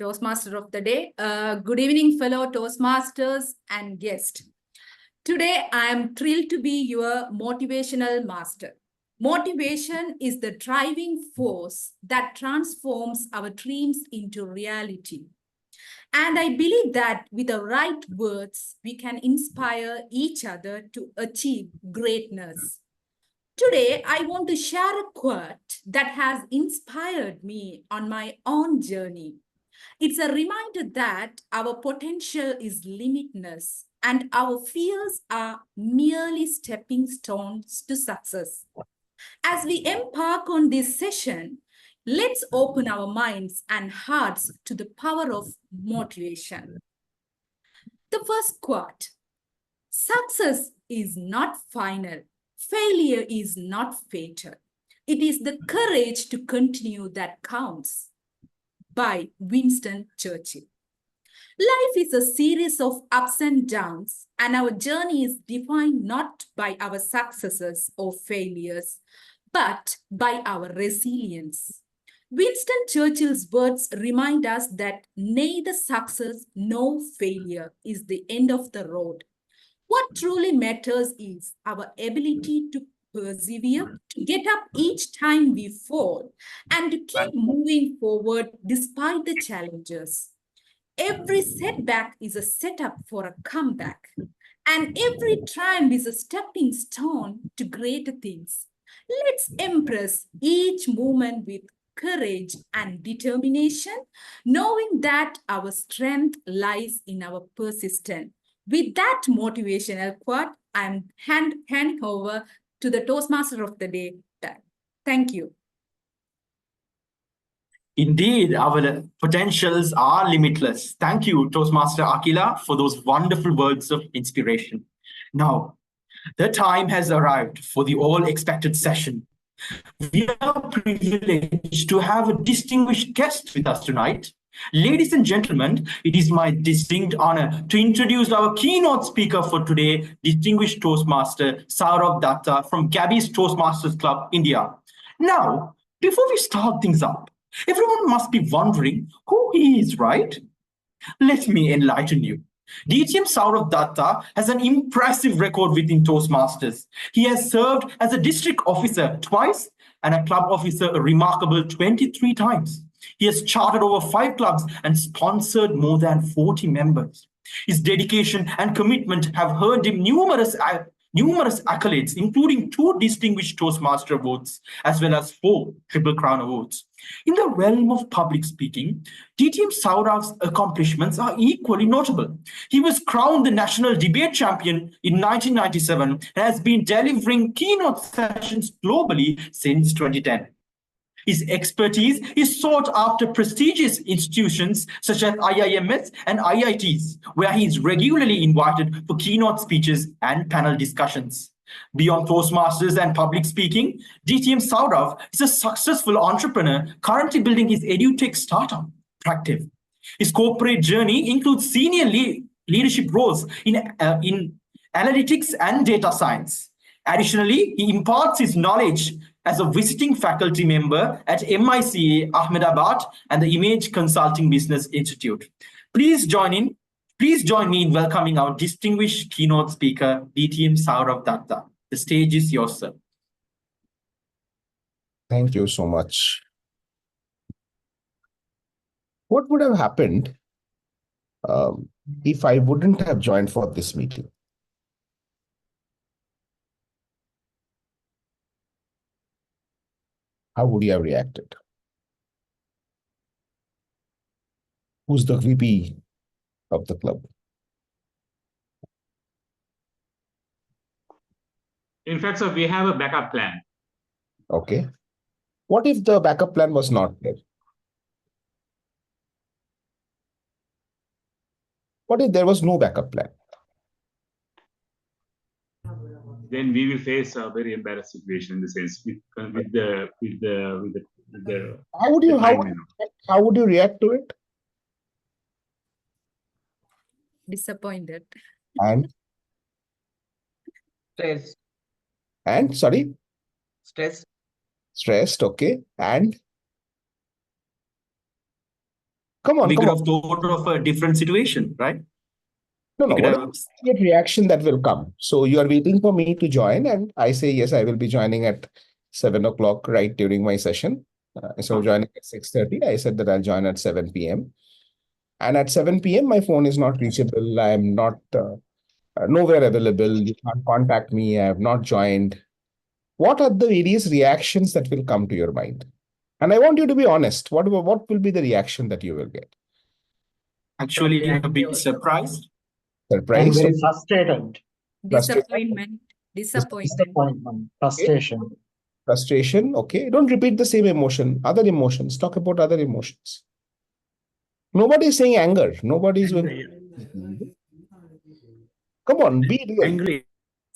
Toastmaster of the day. Good evening, fellow Toastmasters and guests. Today, I am thrilled to be your motivational master. Motivation is the driving force that transforms our dreams into reality. And I believe that with the right words, we can inspire each other to achieve greatness. Today, I want to share a quote that has inspired me on my own journey. It's a reminder that our potential is limitless and our fears are merely stepping stones to success. As we embark on this session, let's open our minds and hearts to the power of motivation. The first quote: success is not final. Failure is not fatal. It is the courage to continue that counts. By Winston Churchill. Life is a series of ups and downs, and our journey is defined not by our successes or failures, but by our resilience. Winston Churchill's words remind us that neither success nor failure is the end of the road. What truly matters is our ability to persevere, to get up each time we fall, and to keep moving forward despite the challenges. Every setback is a setup for a comeback, and every triumph is a stepping stone to greater things. Let's embrace each moment with courage and determination, knowing that our strength lies in our persistence. With that motivational quote, I'm handing over to the Toastmaster of the day. Thank you. Indeed, our potentials are limitless. Thank you, Toastmaster Akeela, for those wonderful words of inspiration. Now, the time has arrived for the all-expected session. We are privileged to have a distinguished guest with us tonight. Ladies and gentlemen, it is my distinct honor to introduce our keynote speaker for today, distinguished Toastmaster Sourav Dutta from Gabbys Toastmasters Club, India. Now, before we start things up, everyone must be wondering who he is, right? Let me enlighten you. DTM Sourav Dutta has an impressive record within Toastmasters. He has served as a district officer twice and a club officer a remarkable 23 times. He has chartered over 5 clubs and sponsored more than 40 members. His dedication and commitment have earned him numerous accolades, including 2 distinguished Toastmaster awards, as well as 4 Triple Crown awards. In the realm of public speaking, DTM Sourav's accomplishments are equally notable. He was crowned the National Debate Champion in 1997 and has been delivering keynote sessions globally since 2010. His expertise is sought after prestigious institutions such as IIMs and IITs, where he is regularly invited for keynote speeches and panel discussions. Beyond Toastmasters and public speaking, DTM Sourav is a successful entrepreneur currently building his edutech startup, Practive. His corporate journey includes senior leadership roles in analytics and data science. Additionally, he imparts his knowledge as a visiting faculty member at MICA Ahmedabad and the Image Consulting Business Institute. Please join me in welcoming our distinguished keynote speaker, DTM Sourav Dutta. The stage is yours, sir. Thank you so much. What would have happened if I wouldn't have joined for this meeting? How would you have reacted? Who's the VP of the club? In fact, sir, we have a backup plan. Okay. What if the backup plan was not there? What if there was no backup plan? Then we will face a very embarrassed situation in the sense with the how would you react to it? Disappointed. And Stress. and sorry, Stress. stressed. Okay. And Come on, We come could on. have thought of a different situation, right? No, We no. could What have. is the reaction that will come? So you are waiting for me to join, and I say yes, I will be joining at 7 o'clock right during my session. So joining at 6:30, I said that I'll join at 7 p.m. And at 7 p.m., my phone is not reachable. I am not nowhere available. You can't contact me. I have not joined. What are the various reactions that will come to your mind? And I want you to be honest. What will be the reaction that you will get? Actually a bit surprised. And Surprise? very frustrated, Disappointment, disappointment. disappointment, Okay. frustration. Frustration. Okay. Don't repeat the same emotion. Other emotions. Talk about other emotions. Nobody is saying anger. Nobody is going. Come on, be real. Angry.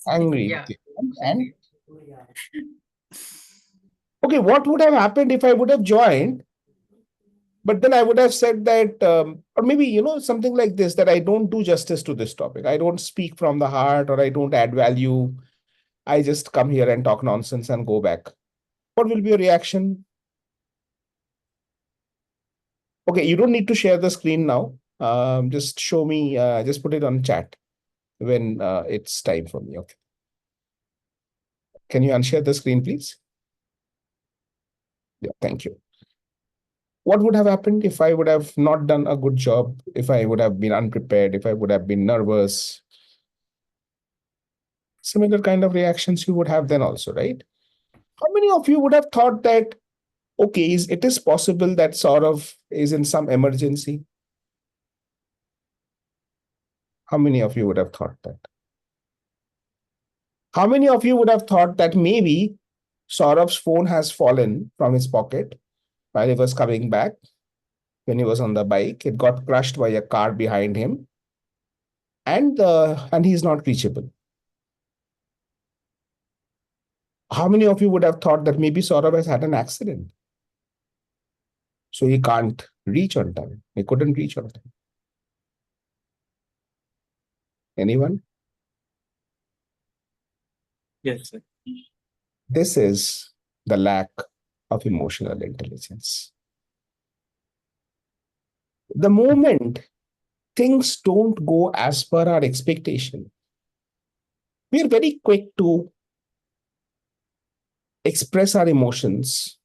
Angry. Yeah. Okay. And okay, what would have happened if I would have joined? But then I would have said that, or maybe, something like this, that I don't do justice to this topic. I don't speak from the heart, or I don't add value. I just come here and talk nonsense and go back. What will be your reaction? Okay, you don't need to share the screen now. Just show me, just put it on chat when it's time for me. Okay. Can you unshare the screen, please? Yeah, thank you. What would have happened if I would have not done a good job, if I would have been unprepared, if I would have been nervous? Similar kind of reactions you would have then also, right? How many of you would have thought that, okay, it is possible that Sourav is in some emergency? How many of you would have thought that? How many of you would have thought that maybe Saurav's phone has fallen from his pocket while he was coming back? When he was on the bike, it got crushed by a car behind him, and he's not reachable. How many of you would have thought that maybe Sourav has had an accident, so he can't reach on time? He couldn't reach on time. Anyone? Yes, sir. This is the lack of emotional intelligence. The moment things don't go as per our expectation, we are very quick to express our emotions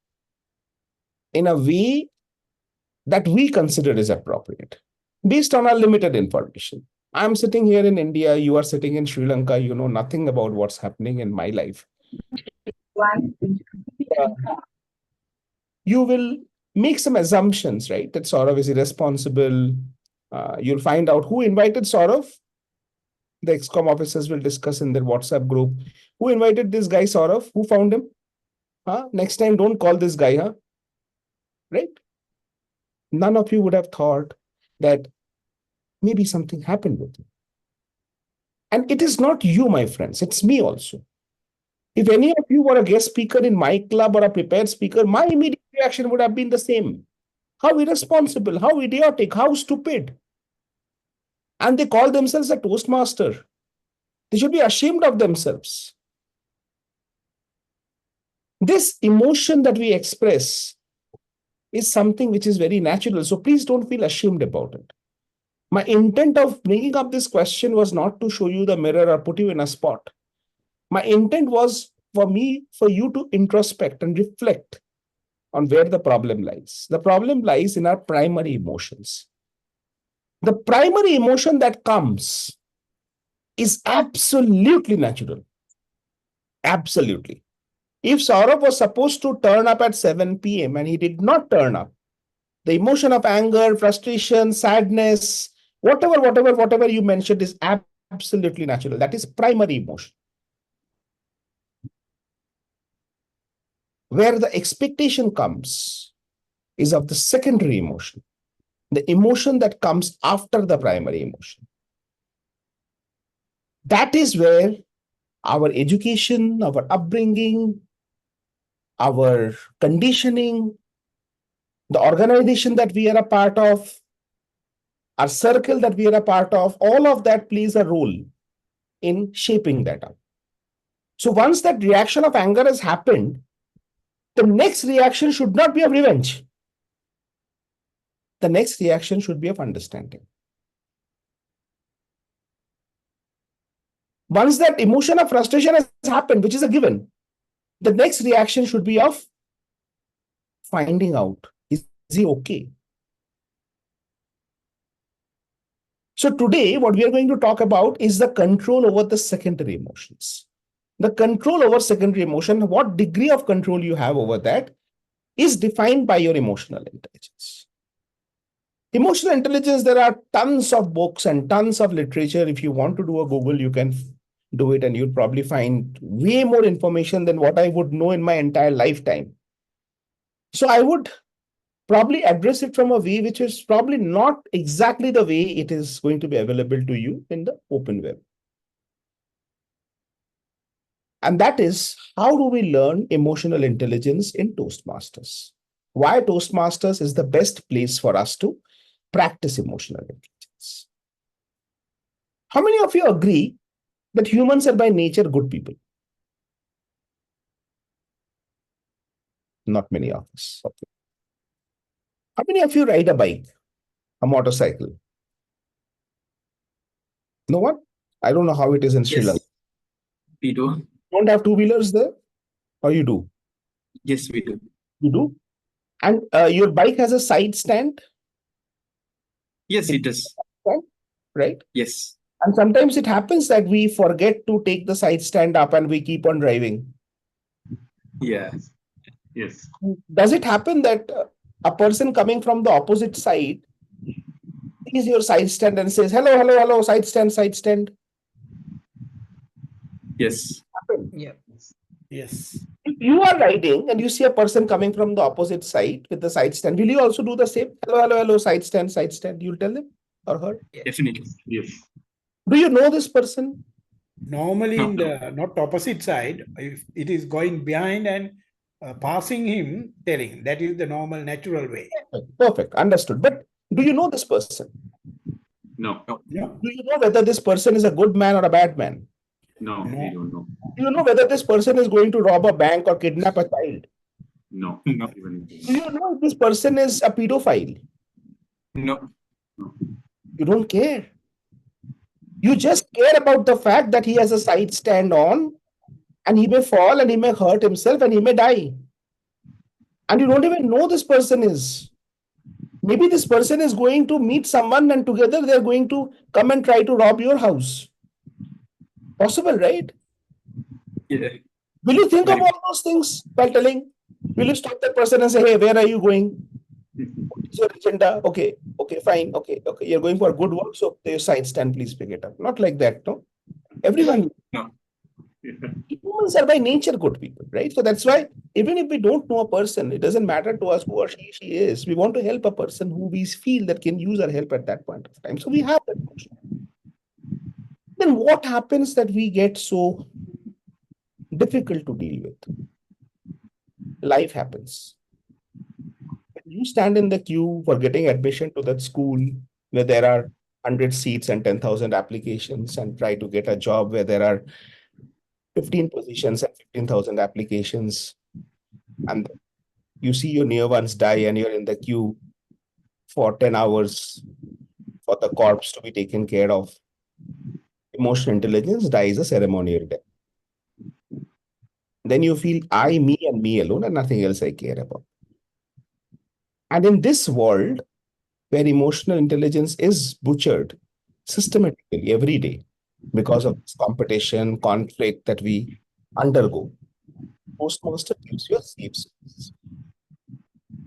in a way that we consider is appropriate based on our limited information. I'm sitting here in India, you are sitting in Sri Lanka, you know nothing about what's happening in my life. You will make some assumptions, right? That Sourav is irresponsible. You'll find out who invited Sourav. The ExCom officers will discuss in their WhatsApp group. Who invited this guy, Sourav? Who found him? Next time, don't call this guy, right? None of you would have thought that maybe something happened with him. And it is not you, my friends. It's me also. If any of you were a guest speaker in my club or a prepared speaker, my immediate reaction would have been the same. How irresponsible, how idiotic, how stupid. And they call themselves a Toastmaster. They should be ashamed of themselves. This emotion that we express is something which is very natural. So please don't feel ashamed about it. My intent of bringing up this question was not to show you the mirror or put you in a spot. My intent was for you to introspect and reflect on where the problem lies. The problem lies in our primary emotions. The primary emotion that comes is absolutely natural. Absolutely. If Sourav was supposed to turn up at 7 p.m. and he did not turn up, the emotion of anger, frustration, sadness, whatever you mentioned is absolutely natural. That is primary emotion. Where the expectation comes is of the secondary emotion, the emotion that comes after the primary emotion. That is where our education, our upbringing, our conditioning, the organization that we are a part of, our circle that we are a part of, all of that plays a role in shaping that up. So once that reaction of anger has happened, the next reaction should not be of revenge. the next reaction should be of understanding. Once that emotion of frustration has happened, which is a given, the next reaction should be of finding out, is he okay? So today, what we are going to talk about is the control over the secondary emotions. The control over secondary emotion, what degree of control you have over that, is defined by your emotional intelligence. Emotional intelligence, there are tons of books and tons of literature. If you want to do a Google, you can do it and you'll probably find way more information than what I would know in my entire lifetime. So I would probably address it from a way which is probably not exactly the way it is going to be available to you in the open web. And that is, how do we learn emotional intelligence in Toastmasters? Why Toastmasters is the best place for us to practice emotional intelligence. How many of you agree that humans are by nature good people? Not many of us. Okay. How many of you ride a bike, a motorcycle? No one? I don't know how it is in Sri Yes, Lanka. we do. Don't have two-wheelers there? Or you do? Yes, we do. You do? And your bike has a side stand, Yes, it does. right? Yes. And sometimes it happens that we forget to take the side stand up and we keep on driving. Yeah. Yes. Does it happen that a person coming from the opposite side sees your side stand and says, hello, hello, hello, side stand, side stand? Yes. Happen. Yeah. Yes. If you are riding and you see a person coming from the opposite side with the side stand, will you also do the same? Hello, hello, hello, side stand, side stand. You'll tell them or her? Definitely. Yes. Do you know this person? Normally No, in the not opposite side, if it is going behind and passing him, telling that is the normal natural way. Perfect. Understood. But do you know this person? No. No. Do you know whether this person is a good man or a bad man? No. No. We don't know. Do you know whether this person is going to rob a bank or kidnap a child? No. No. Even Do you know if this person is a pedophile? No. You don't care. You just care about the fact that he has a side stand on and he may fall and he may hurt himself and he may die. And you don't even know this person is. Maybe this person is going to meet someone and together they're going to come and try to rob your house. Possible, right? Yeah. Will you think of Very all those things while telling? Will you stop that person and say, hey, where are you going? What is your agenda? Okay, fine. Okay. You're going for good work. So your side stand, please pick it up. Not like that, no? Everyone. No. Humans are by nature good people, right? So that's why even if we don't know a person, it doesn't matter to us who or she is. We want to help a person who we feel that can use our help at that point of time. So we have that emotion. Then what happens that we get so difficult to deal with? Life happens. You stand in the queue for getting admission to that school where there are 100 seats and 10,000 applications and try to get a job where there are 15 positions and 15,000 applications. And you see your near ones die and you're in the queue for 10 hours for the corpse to be taken care of. Emotional intelligence dies a ceremonial death. Then you feel I, me, and me alone, and nothing else I care about. And in this world, where emotional intelligence is butchered systematically every day because of this competition, conflict that we undergo, Toastmaster gives you a safe space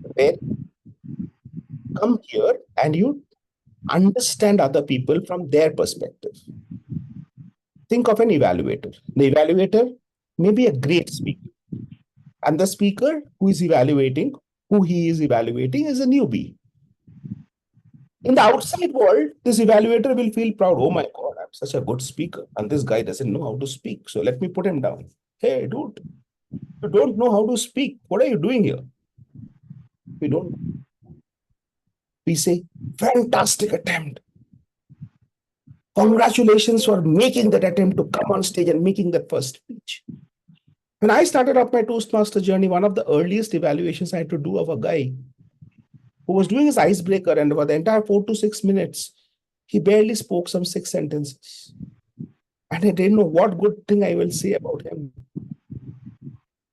where you come here and you understand other people from their perspective. Think of an evaluator. The evaluator may be a great speaker, and the speaker who is evaluating, who he is evaluating, is a newbie. In the outside world, this evaluator will feel proud. Oh my God, I'm such a good speaker, and this guy doesn't know how to speak. So let me put him down. Hey, dude, you don't know how to speak. What are you doing here? We don't. We say, fantastic attempt. Congratulations for making that attempt to come on stage and making that first speech. When I started off my Toastmaster journey, one of the earliest evaluations I had to do of a guy who was doing his icebreaker, and for the entire 4 to 6 minutes, he barely spoke some 6 sentences. And I didn't know what good thing I will say about him.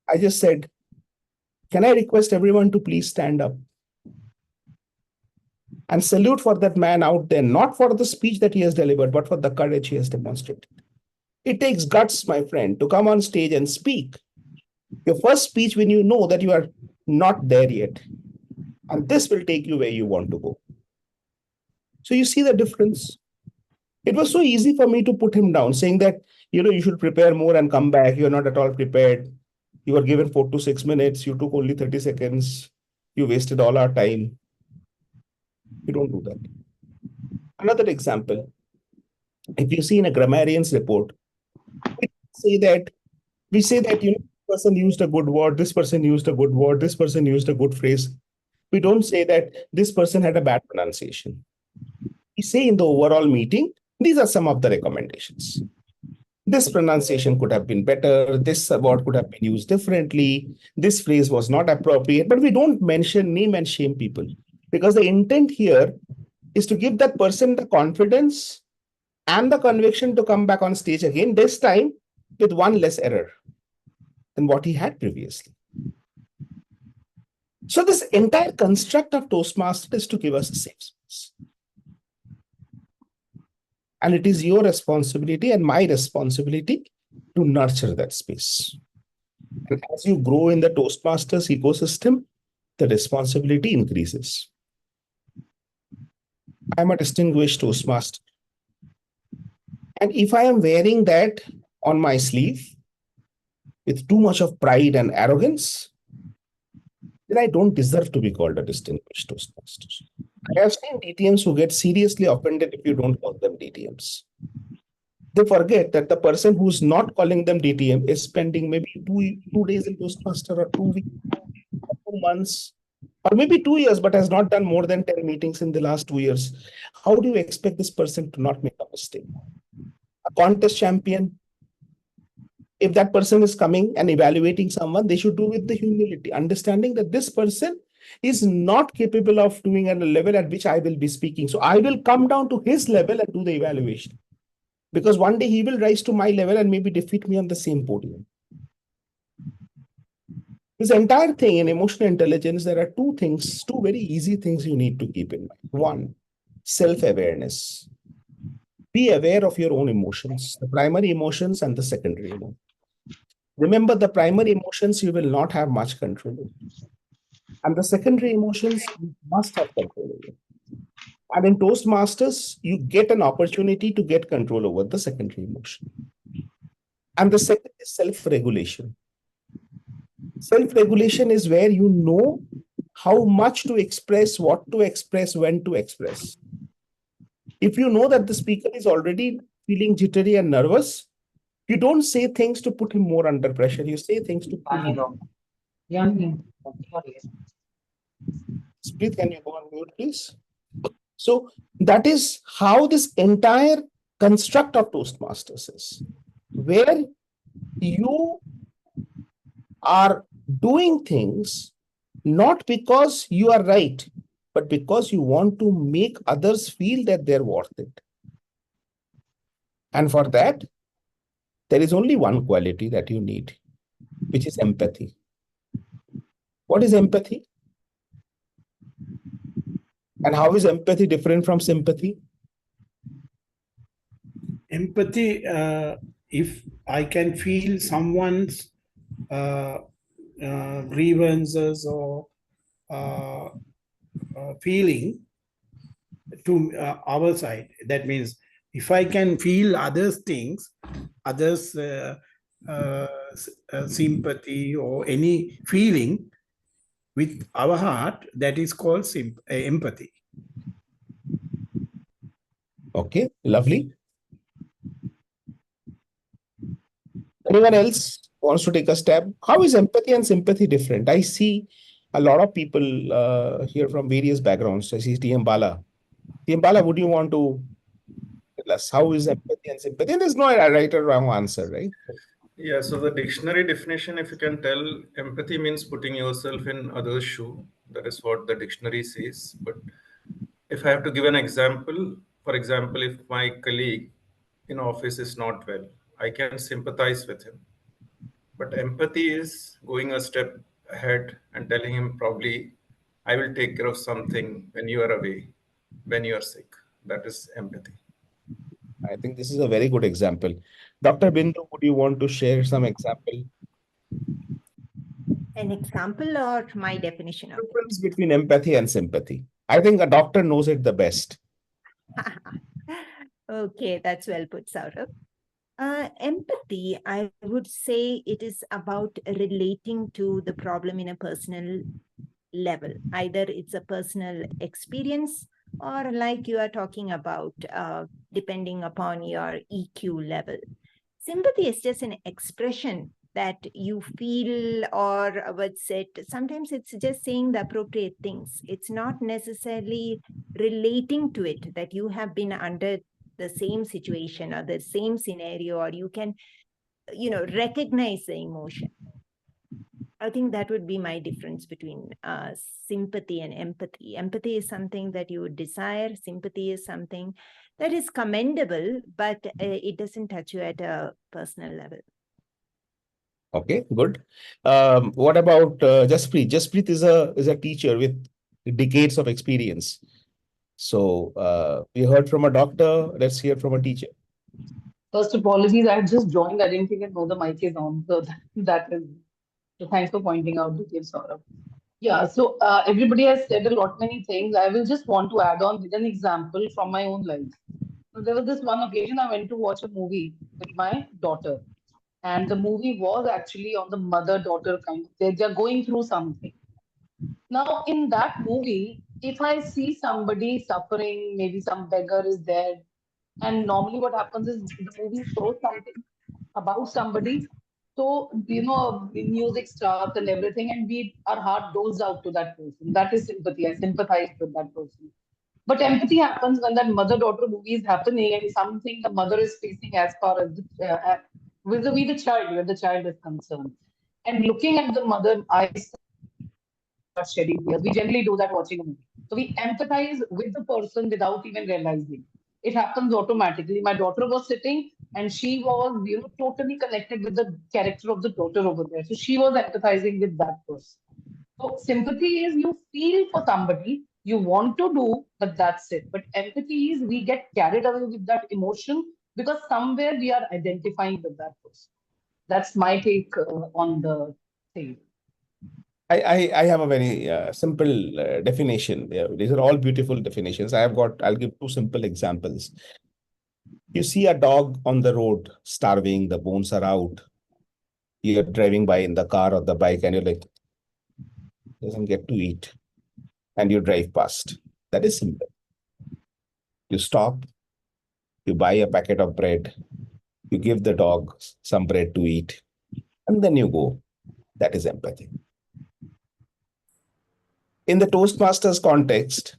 I just said, can I request everyone to please stand up and salute for that man out there, not for the speech that he has delivered, but for the courage he has demonstrated. It takes guts, my friend, to come on stage and speak your first speech when you know that you are not there yet. And this will take you where you want to go. So you see the difference. It was so easy for me to put him down, saying that, you should prepare more and come back. You're not at all prepared. You were given 4 to 6 minutes. You took only 30 seconds. You wasted all our time. You don't do that. Another example, if you see in a grammarian's report, we say that this person used a good word, this person used a good word, this person used a good phrase. We don't say that this person had a bad pronunciation. We say in the overall meeting, these are some of the recommendations. This pronunciation could have been better. This word could have been used differently. This phrase was not appropriate. But we don't mention, name and shame people, because the intent here is to give that person the confidence and the conviction to come back on stage again, this time with one less error than what he had previously. So this entire construct of Toastmasters is to give us a safe space. And it is your responsibility and my responsibility to nurture that space. And as you grow in the Toastmasters ecosystem, the responsibility increases. I'm a distinguished Toastmaster. And if I am wearing that on my sleeve with too much of pride and arrogance, then I don't deserve to be called a distinguished Toastmaster. I have seen DTMs who get seriously offended if you don't call them DTMs. They forget that the person who's not calling them DTM is spending maybe two days in Toastmaster, or 2 weeks, or 2 months, or maybe 2 years, but has not done more than 10 meetings in the last 2 years. How do you expect this person to not make a mistake? A contest champion, if that person is coming and evaluating someone, they should do with the humility, understanding that this person is not capable of doing at a level at which I will be speaking. So I will come down to his level and do the evaluation. Because one day he will rise to my level and maybe defeat me on the same podium. This entire thing in emotional intelligence, there are two very easy things you need to keep in mind. One, self-awareness. Be aware of your own emotions, the primary emotions and the secondary emotions. Remember, the primary emotions you will not have much control over. And the secondary emotions you must have control over. And in Toastmasters, you get an opportunity to get control over the secondary emotion. And the second is self-regulation. Self-regulation is where you know how much to express, what to express, when to express. If you know that the speaker is already feeling jittery and nervous, you don't say things to put him more under pressure. You say things to put him. Sprit, can you go on mute, please? So that is how this entire construct of Toastmasters is, where you are doing things not because you are right, but because you want to make others feel that they're worth it. And for that, there is only one quality that you need, which is empathy. What is empathy? And how is empathy different from sympathy? Empathy, if I can feel someone's grievances or feeling to our side, that means if I can feel others' things, others' sympathy or any feeling with our heart, that is called empathy. Okay, lovely. Anyone else wants to take a stab? How is empathy and sympathy different? I see a lot of people here from various backgrounds. I see TM Bala. TM Bala, would you want to tell us how is empathy and sympathy? And there's no right or wrong answer, right? Yeah, so the dictionary definition, if you can tell, empathy means putting yourself in others' shoe. That is what the dictionary says. But if I have to give an example, for example, if my colleague in office is not well, I can sympathize with him. But empathy is going a step ahead and telling him probably, I will take care of something when you are away, when you are sick. That is empathy. I think this is a very good example. Dr. Bindu, would you want to share some example? An example or my definition of Difference between empathy and sympathy. I think a doctor knows it the best. it? Okay, that's well put, Sourav. Empathy, I would say it is about relating to the problem in a personal level. Either it's a personal experience or like you are talking about, depending upon your EQ level. Sympathy is just an expression that you feel, or what's it, sometimes it's just saying the appropriate things. It's not necessarily relating to it, that you have been under the same situation or the same scenario, or you can, recognize the emotion. I think that would be my difference between sympathy and empathy. Empathy is something that you would desire. Sympathy is something that is commendable, but it doesn't touch you at a personal level. Okay, good. What about Jasprit? Jasprit is a teacher with decades of experience. So we heard from a doctor. Let's hear from a teacher. First, apologies. I had just joined. I didn't even know the mic is on. So that is. So thanks for pointing out the case, Saurabh. Yeah. So everybody has said a lot many things. I will just want to add on with an example from my own life. So there was this one occasion I went to watch a movie with my daughter, and the movie was actually on the mother-daughter kind of. They're going through something. Now, in that movie, if I see somebody suffering, maybe some beggar is there, and normally what happens is the movie shows something about somebody. So, music starts and everything, and our heart goes out to that person. That is sympathy. I sympathize with that person. But empathy happens when that mother-daughter movie is happening and something the mother is facing as far as vis-a-vis the child, where the child is concerned. And looking at the mother, eyes start shedding tears. We generally do that watching a movie. So we empathize with the person without even realizing. It happens automatically. My daughter was sitting and she was, totally connected with the character of the daughter over there. So she was empathizing with that person. So sympathy is you feel for somebody, you want to do, but that's it. But empathy is we get carried away with that emotion because somewhere we are identifying with that person. That's my take on the thing. I have a very simple definition. Yeah, these are all beautiful definitions. I'll give two simple examples. You see a dog on the road starving, the bones are out. You're driving by in the car or the bike and you're like, doesn't get to eat. And you drive past. That is simple. You stop, you buy a packet of bread, you give the dog some bread to eat, and then you go. That is empathy. In the Toastmasters context,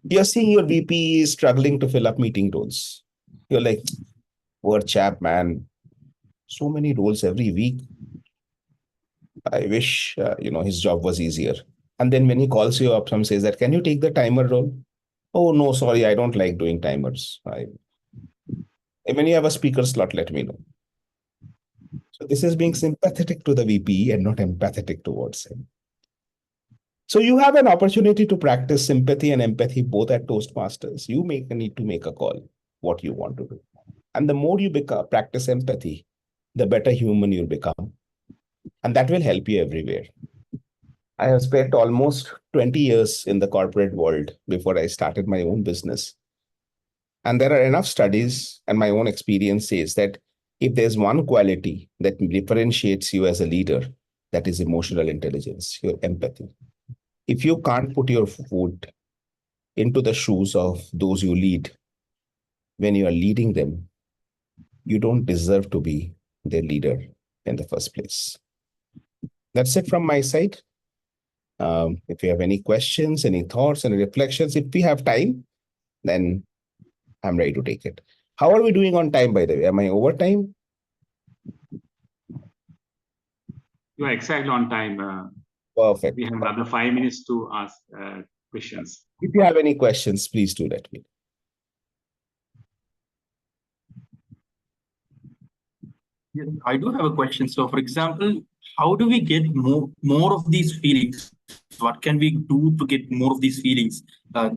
you're seeing your VP is struggling to fill up meeting roles. You're like, poor chap, man. So many roles every week. I wish, his job was easier. And then when he calls you up, some says that, can you take the timer role? Oh, no, sorry, I don't like doing timers. When you have a speaker slot, let me know. So this is being sympathetic to the VP and not empathetic towards him. So you have an opportunity to practice sympathy and empathy both at Toastmasters. You need to make a call what you want to do. And the more you practice empathy, the better human you'll become. And that will help you everywhere. I have spent almost 20 years in the corporate world before I started my own business. And there are enough studies, and my own experience says that if there's one quality that differentiates you as a leader, that is emotional intelligence, your empathy. If you can't put your foot into the shoes of those you lead, when you are leading them, you don't deserve to be their leader in the first place. That's it from my side. If you have any questions, any thoughts, any reflections, if we have time, then I'm ready to take it. How are we doing on time, by the way? Am I over time? You are exactly on time. Perfect. We have another 5 minutes to ask questions. If you have any questions, please do let me know. Yes, I do have a question. So, for example, how do we get more of these feelings? What can we do to get more of these feelings?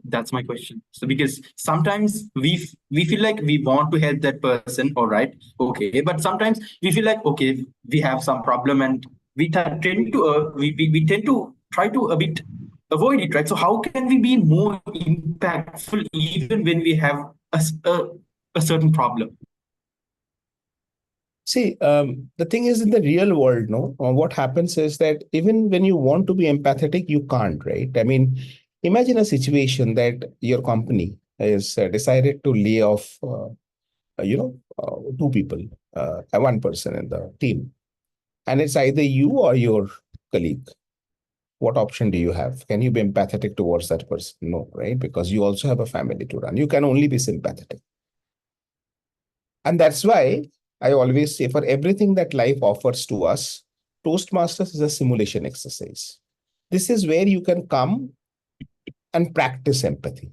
That's my question. So, because sometimes we feel like we want to help that person, all right, okay, but sometimes we feel like okay, we have some problem and tend to we tend to try to a bit avoid it, right? So, how can we be more impactful even when we have a certain problem? See, the thing is in the real world, no, what happens is that even when you want to be empathetic, you can't, right? I mean, imagine a situation that your company has decided to lay off, two people, one person in the team, and it's either you or your colleague. What option do you have? Can you be empathetic towards that person? No, right? Because you also have a family to run. You can only be sympathetic. And that's why I always say for everything that life offers to us, Toastmasters is a simulation exercise. This is where you can come and practice empathy.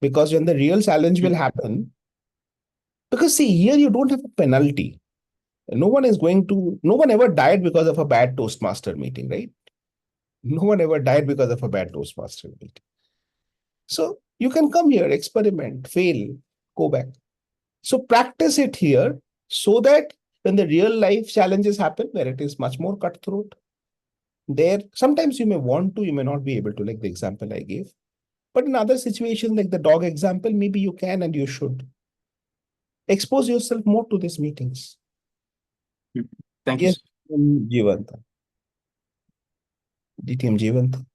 Because when the real challenge will happen, because see, here you don't have a penalty. No one ever died because of a bad Toastmaster meeting, right? No one ever died because of a bad Toastmaster meeting. So you can come here, experiment, fail, go back. So practice it here so that when the real life challenges happen, where it is much more cutthroat, there sometimes you may want to, you may not be able to, like the example I gave. But in other situations, like the dog example, maybe you can and you should. Expose yourself more to these meetings. Thank you. Yes, Jivanta. DTM Jivanta.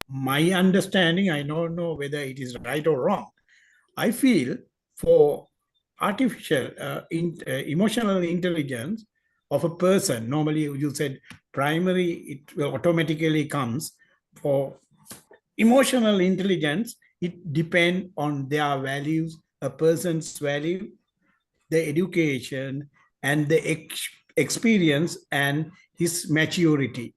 My understanding, I don't know whether it is right or wrong. I feel for artificial emotional intelligence of a person, normally you said primary, it will automatically comes. For emotional intelligence, it depends on their values, a person's value, the education, and the experience and his maturity.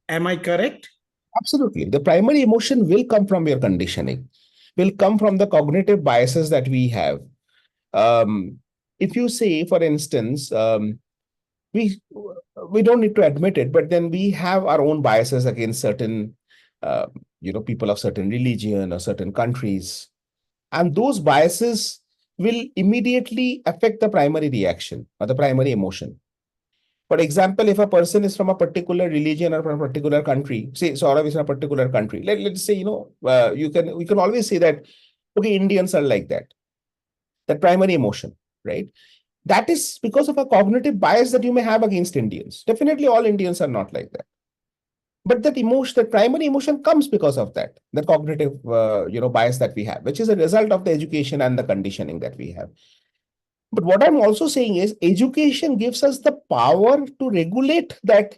Am I correct? Absolutely. The primary emotion will come from your conditioning, will come from the cognitive biases that we have. If you say, for instance, we don't need to admit it, but then we have our own biases against certain, people of certain religion or certain countries, and those biases will immediately affect the primary reaction or the primary emotion. For example, if a person is from a particular religion or from a particular country, say Sourav is from a particular country, let's say, we can always say that, okay, Indians are like that. That primary emotion, right? That is because of a cognitive bias that you may have against Indians. Definitely all Indians are not like that. But that emotion, that primary emotion comes because of that, the cognitive, bias that we have, which is a result of the education and the conditioning that we have. But what I'm also saying is education gives us the power to regulate that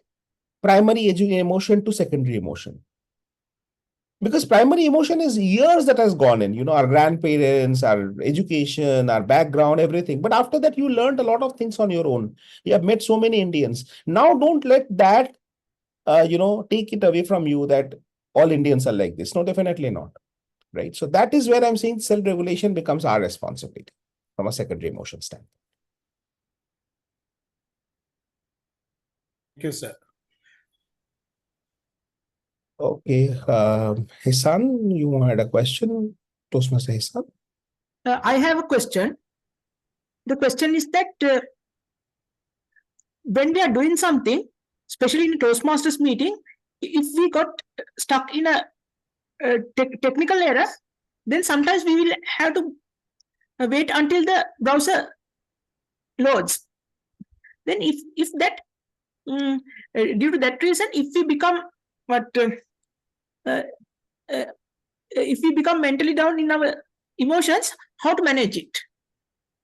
primary emotion to secondary emotion. Because primary emotion is years that has gone in, our grandparents, our education, our background, everything. But after that, you learned a lot of things on your own. You have met so many Indians. Now, don't let that, take it away from you that all Indians are like this. No, definitely not. Right. So that is where I'm saying self-regulation becomes our responsibility from a secondary emotion standpoint. Thank you, sir. Okay. Hisan, you had a question? Toastmaster Hisan? I have a question. The question is that when we are doing something, especially in a Toastmasters meeting, if we got stuck in a technical error, then sometimes we will have to wait until the browser loads. Then if that, due to that reason, if we become if we become mentally down in our emotions, how to manage it?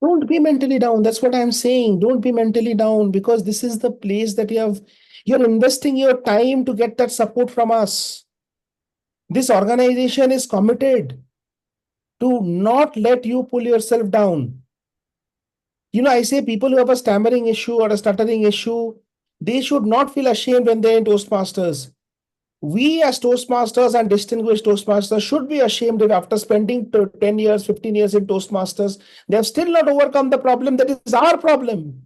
Don't be mentally down. That's what I'm saying. Don't be mentally down, because this is the place that you're investing your time to get that support from us. This organization is committed to not let you pull yourself down. I say people who have a stammering issue or a stuttering issue, they should not feel ashamed when they're in Toastmasters. We as Toastmasters and distinguished Toastmasters should be ashamed if after spending 10 years, 15 years in Toastmasters, they have still not overcome the problem that is our problem.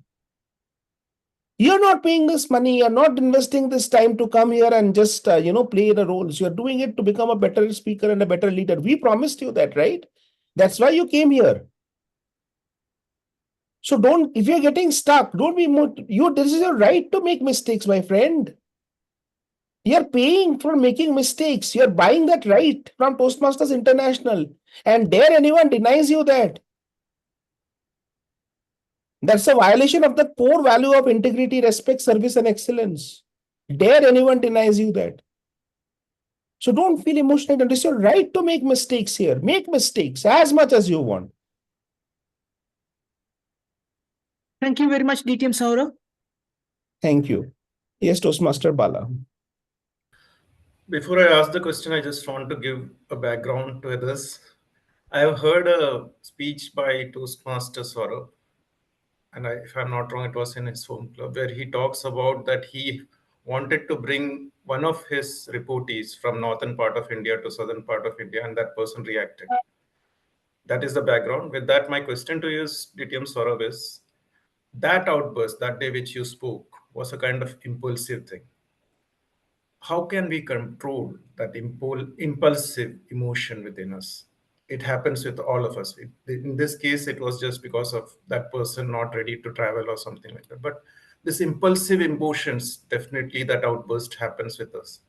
You're not paying this money, you're not investing this time to come here and just, play the roles. You're doing it to become a better speaker and a better leader. We promised you that, right? That's why you came here. So if you're getting stuck, don't be, this is your right to make mistakes, my friend. You're paying for making mistakes. You're buying that right from Toastmasters International. And dare anyone denies you that. That's a violation of the core value of integrity, respect, service, and excellence. Dare anyone denies you that. So don't feel emotional. It's your right to make mistakes here. Make mistakes as much as you want. Thank you very much, DTM Sourav. Thank you. Yes, Toastmaster Bala. Before I ask the question, I just want to give a background to others. I have heard a speech by Toastmaster Sourav, and if I'm not wrong, it was in his home club, where he talks about that he wanted to bring one of his reportees from northern part of India to southern part of India, and that person reacted. That is the background. With that, my question to you, DTM Sourav, is that outburst, that day which you spoke, was a kind of impulsive thing. How can we control that impulsive emotion within us? It happens with all of us. In this case, it was just because of that person not ready to travel or something like that. But this impulsive emotions, definitely that outburst happens with us.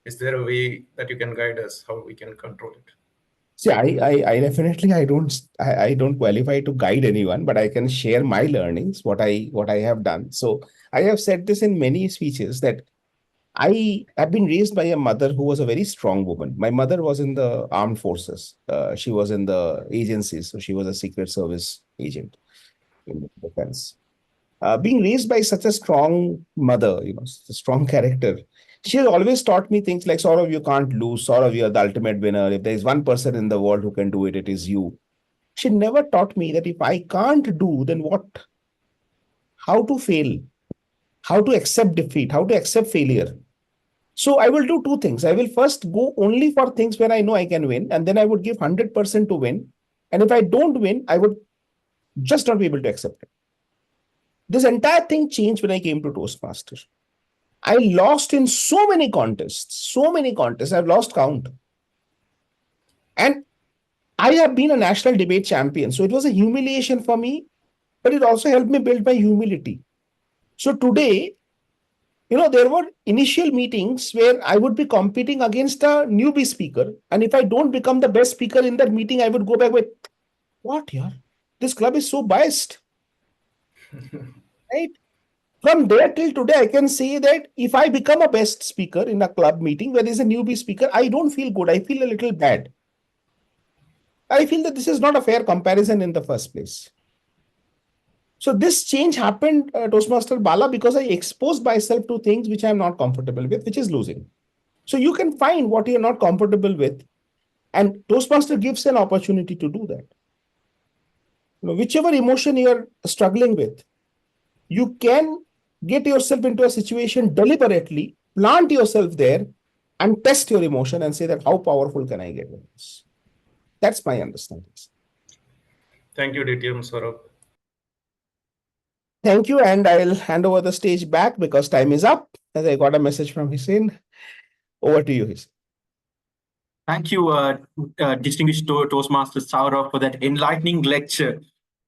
Is there a way that you can guide us how we can control it? See, I definitely I don't qualify to guide anyone, but I can share my learnings, what I have done. So I have said this in many speeches that I have been raised by a mother who was a very strong woman. My mother was in the armed forces. She was in the agencies, so she was a secret service agent in the defense. Being raised by such a strong mother, such a strong character, she has always taught me things like, Sourav, you can't lose. Sourav, you're the ultimate winner. If there is one person in the world who can do it, it is you. She never taught me that if I can't do, then what? How to fail? How to accept defeat? How to accept failure? So I will do two things. I will first go only for things where I know I can win, and then I would give 100% to win. And if I don't win, I would just not be able to accept it. This entire thing changed when I came to Toastmasters. I lost in so many contests, I've lost count. And I have been a national debate champion. So it was a humiliation for me, but it also helped me build my humility. So today, there were initial meetings where I would be competing against a newbie speaker. And if I don't become the best speaker in that meeting, I would go back with, what here? This club is so biased. Right? From there till today, I can say that if I become a best speaker in a club meeting where there's a newbie speaker, I don't feel good. I feel a little bad. I feel that this is not a fair comparison in the first place. So this change happened, Toastmaster Bala, because I exposed myself to things which I'm not comfortable with, which is losing. So you can find what you're not comfortable with, and Toastmaster gives an opportunity to do that. Whichever emotion you're struggling with, you can get yourself into a situation deliberately, plant yourself there, and test your emotion and say that how powerful can I get with this? That's my understanding. Thank you, DTM Sourav. Thank you, and I'll hand over the stage back because time is up, as I got a message from Hussein. Over to you, Hussein. Thank you, distinguished Toastmaster Sourav, for that enlightening lecture.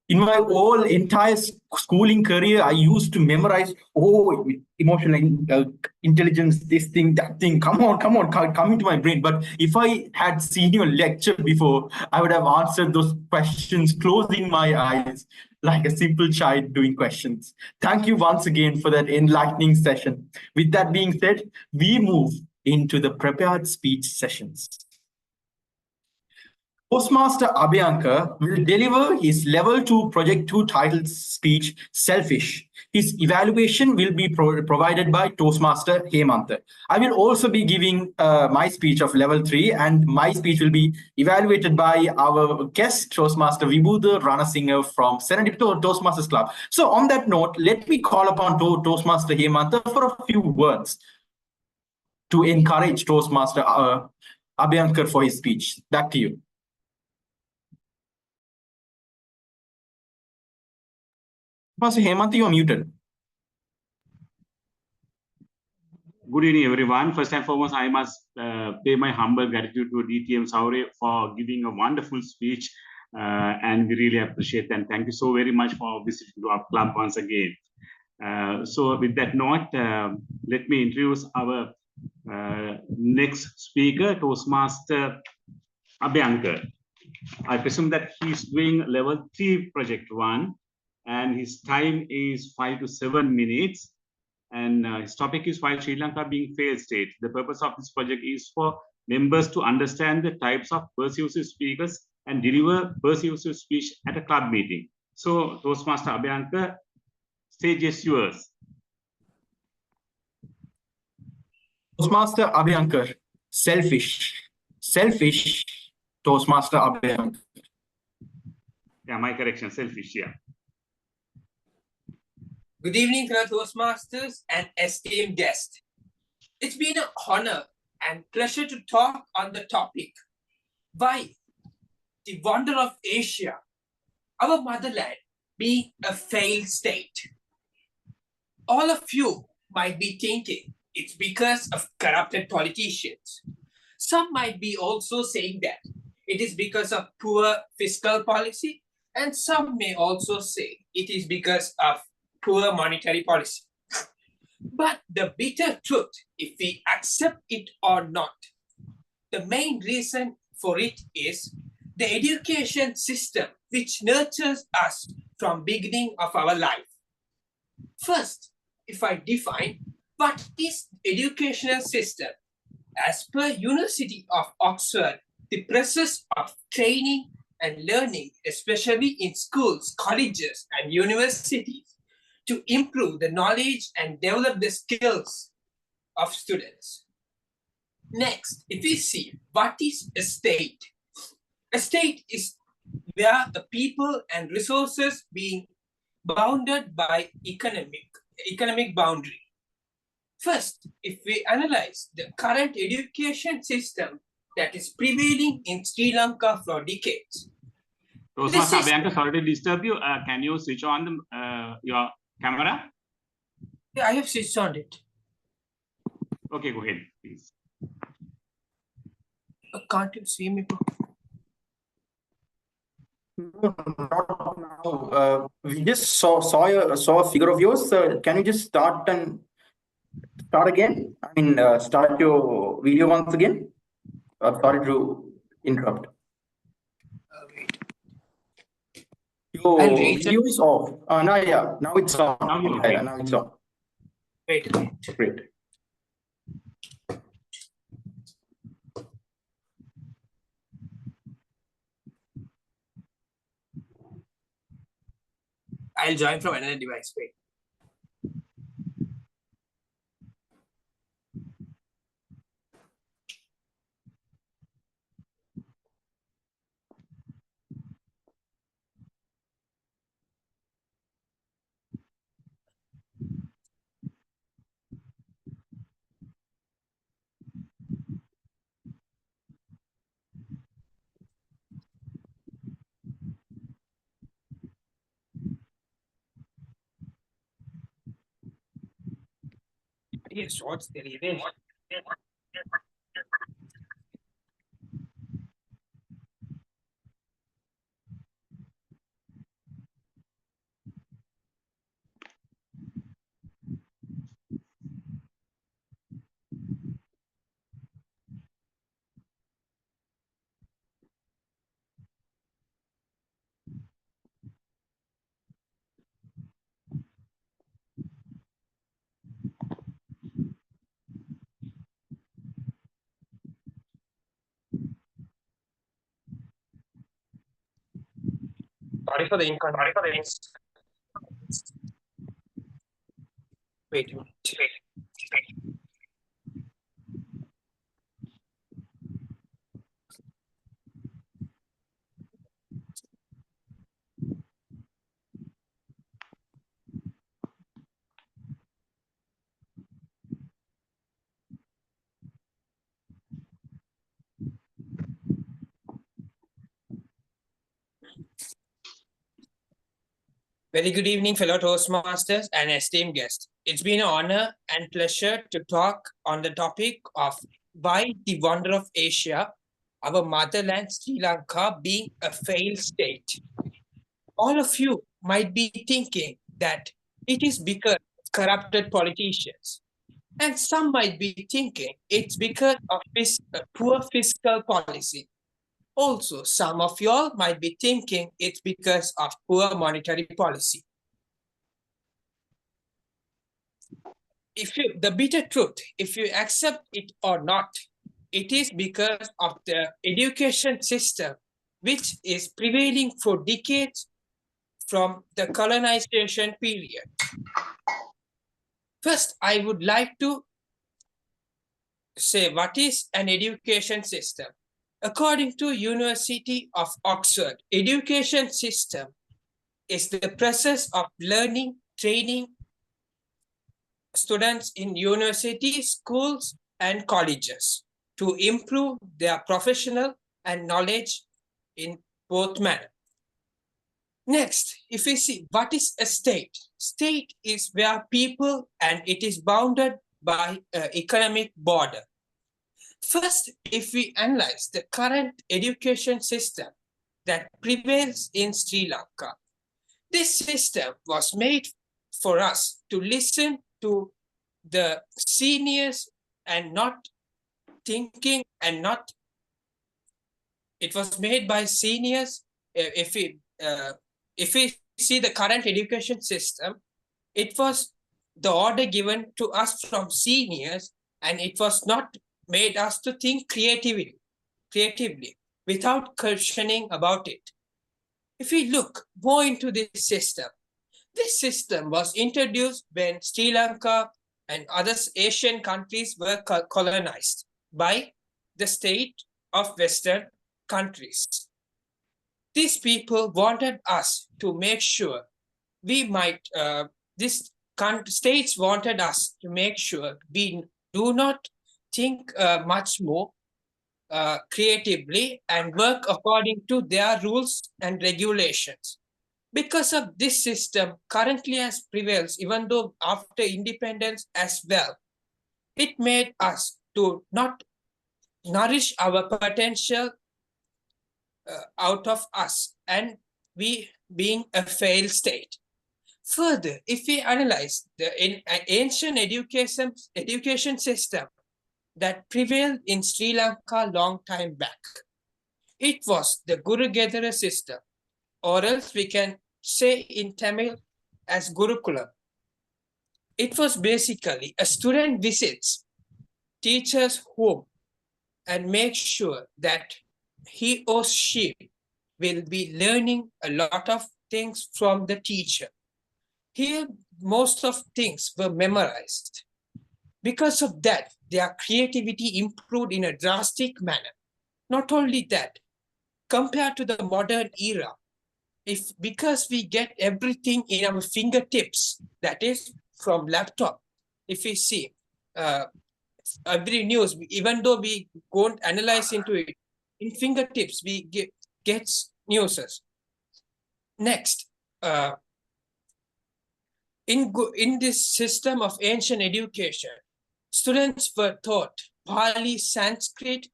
In my whole entire schooling career, I used to memorize, emotional intelligence, this thing, that thing, come into my brain. But if I had seen your lecture before, I would have answered those questions, closing my eyes, like a simple child doing questions. Thank you once again for that enlightening session. With that being said, we move into the prepared speech sessions. Toastmaster Abhyankar will deliver his Level 2 Project 2 titled speech, Selfish. His evaluation will be provided by Toastmaster Hemantha. I will also be giving my speech of Level 3, and my speech will be evaluated by our guest Toastmaster Vibhuda Ranasinghe from Serendipity Toastmasters Club. So on that note, let me call upon Toastmaster Hemantha for a few words to encourage Toastmaster Abhyankar for his speech. Back to you. Pastor Hemantha, you are muted. Good evening, everyone. First and foremost, I must pay my humble gratitude to DTM Sourav for giving a wonderful speech, and we really appreciate that. Thank you so very much for visiting to our club once again. So with that note, let me introduce our next speaker, Toastmaster Abhyankar. I presume that he's doing Level 3 Project 1, and his time is 5 to 7 minutes. And his topic is why Sri Lanka being failed state. The purpose of this project is for members to understand the types of persuasive speakers and deliver persuasive speech at a club meeting. So, Toastmaster Abhyankar, stage is yours. Toastmaster Abhyankar, selfish. Selfish, Toastmaster Abhyankar. Yeah, my correction, selfish, yeah. Good evening, fellow Toastmasters and esteemed guests. It's been an honor and pleasure to talk on the topic, why the wonder of Asia, our motherland, being a failed state. All of you might be thinking it's because of corrupted politicians. Some might be also saying that it is because of poor fiscal policy, and some may also say it is because of poor monetary policy. But the bitter truth, if we accept it or not, the main reason for it is the education system which nurtures us from beginning of our life. First, if I define what is educational system, as per University of Oxford, the process of training and learning, especially in schools, colleges, and universities, to improve the knowledge and develop the skills of students. Next, if we see what is a state is where the people and resources being bounded by economic boundary. First, if we analyze the current education system that is prevailing in Sri Lanka for decades. Toastmaster Abhyankar, sorry to disturb you. Can you switch on your camera? Yeah, I have switched on it. Okay, go ahead, please. Can't you see me? No, we just saw a figure of yours. Can you just start again? I mean, start your video once again. Sorry to interrupt. Wait. Your video is off. Now it's on. Now it's on. Wait. Great. I'll join from another device. Wait. ये shorts तेरी रे Sorry for the inconvenience. Wait a minute. Very good evening, fellow Toastmasters and esteemed guests. It's been an honor and pleasure to talk on the topic of why the wonder of Asia, our motherland Sri Lanka, being a failed state. All of you might be thinking that it is because of corrupted politicians. And some might be thinking it's because of poor fiscal policy. Also, some of y'all might be thinking it's because of poor monetary policy. The bitter truth, if you accept it or not, it is because of the education system which is prevailing for decades from the colonization period. First, I would like to say what is an education system. According to University of Oxford, education system is the process of learning, training students in universities, schools, and colleges to improve their professional and knowledge in both manner. Next, if we see what is a state, state is where people and it is bounded by an economic border. First, if we analyze the current education system that prevails in Sri Lanka, this system was made for us to listen to the seniors and not thinking and not, it was made by seniors. If we see the current education system, it was the order given to us from seniors, and it was not made us to think creatively without questioning about it. If we look more into this system was introduced when Sri Lanka and other Asian countries were colonized by the state of Western countries. These people wanted us to make sure states wanted us to make sure we do not think much more creatively and work according to their rules and regulations. Because of this system currently as prevails, even though after independence as well, it made us to not nourish our potential out of us, and we being a failed state. Further, if we analyze the ancient education system that prevailed in Sri Lanka long time back, it was the Guru Gedara system, or else we can say in Tamil as Gurukulam. It was basically a student visits teacher's home and make sure that he or she will be learning a lot of things from the teacher. Here, most of things were memorized. Because of that, their creativity improved in a drastic manner. Not only that, compared to the modern era, because we get everything in our fingertips, that is from laptop. If we see every news, even though we won't analyze into it, in fingertips we get news. Next, in this system of ancient education, students were taught Pali, Sanskrit,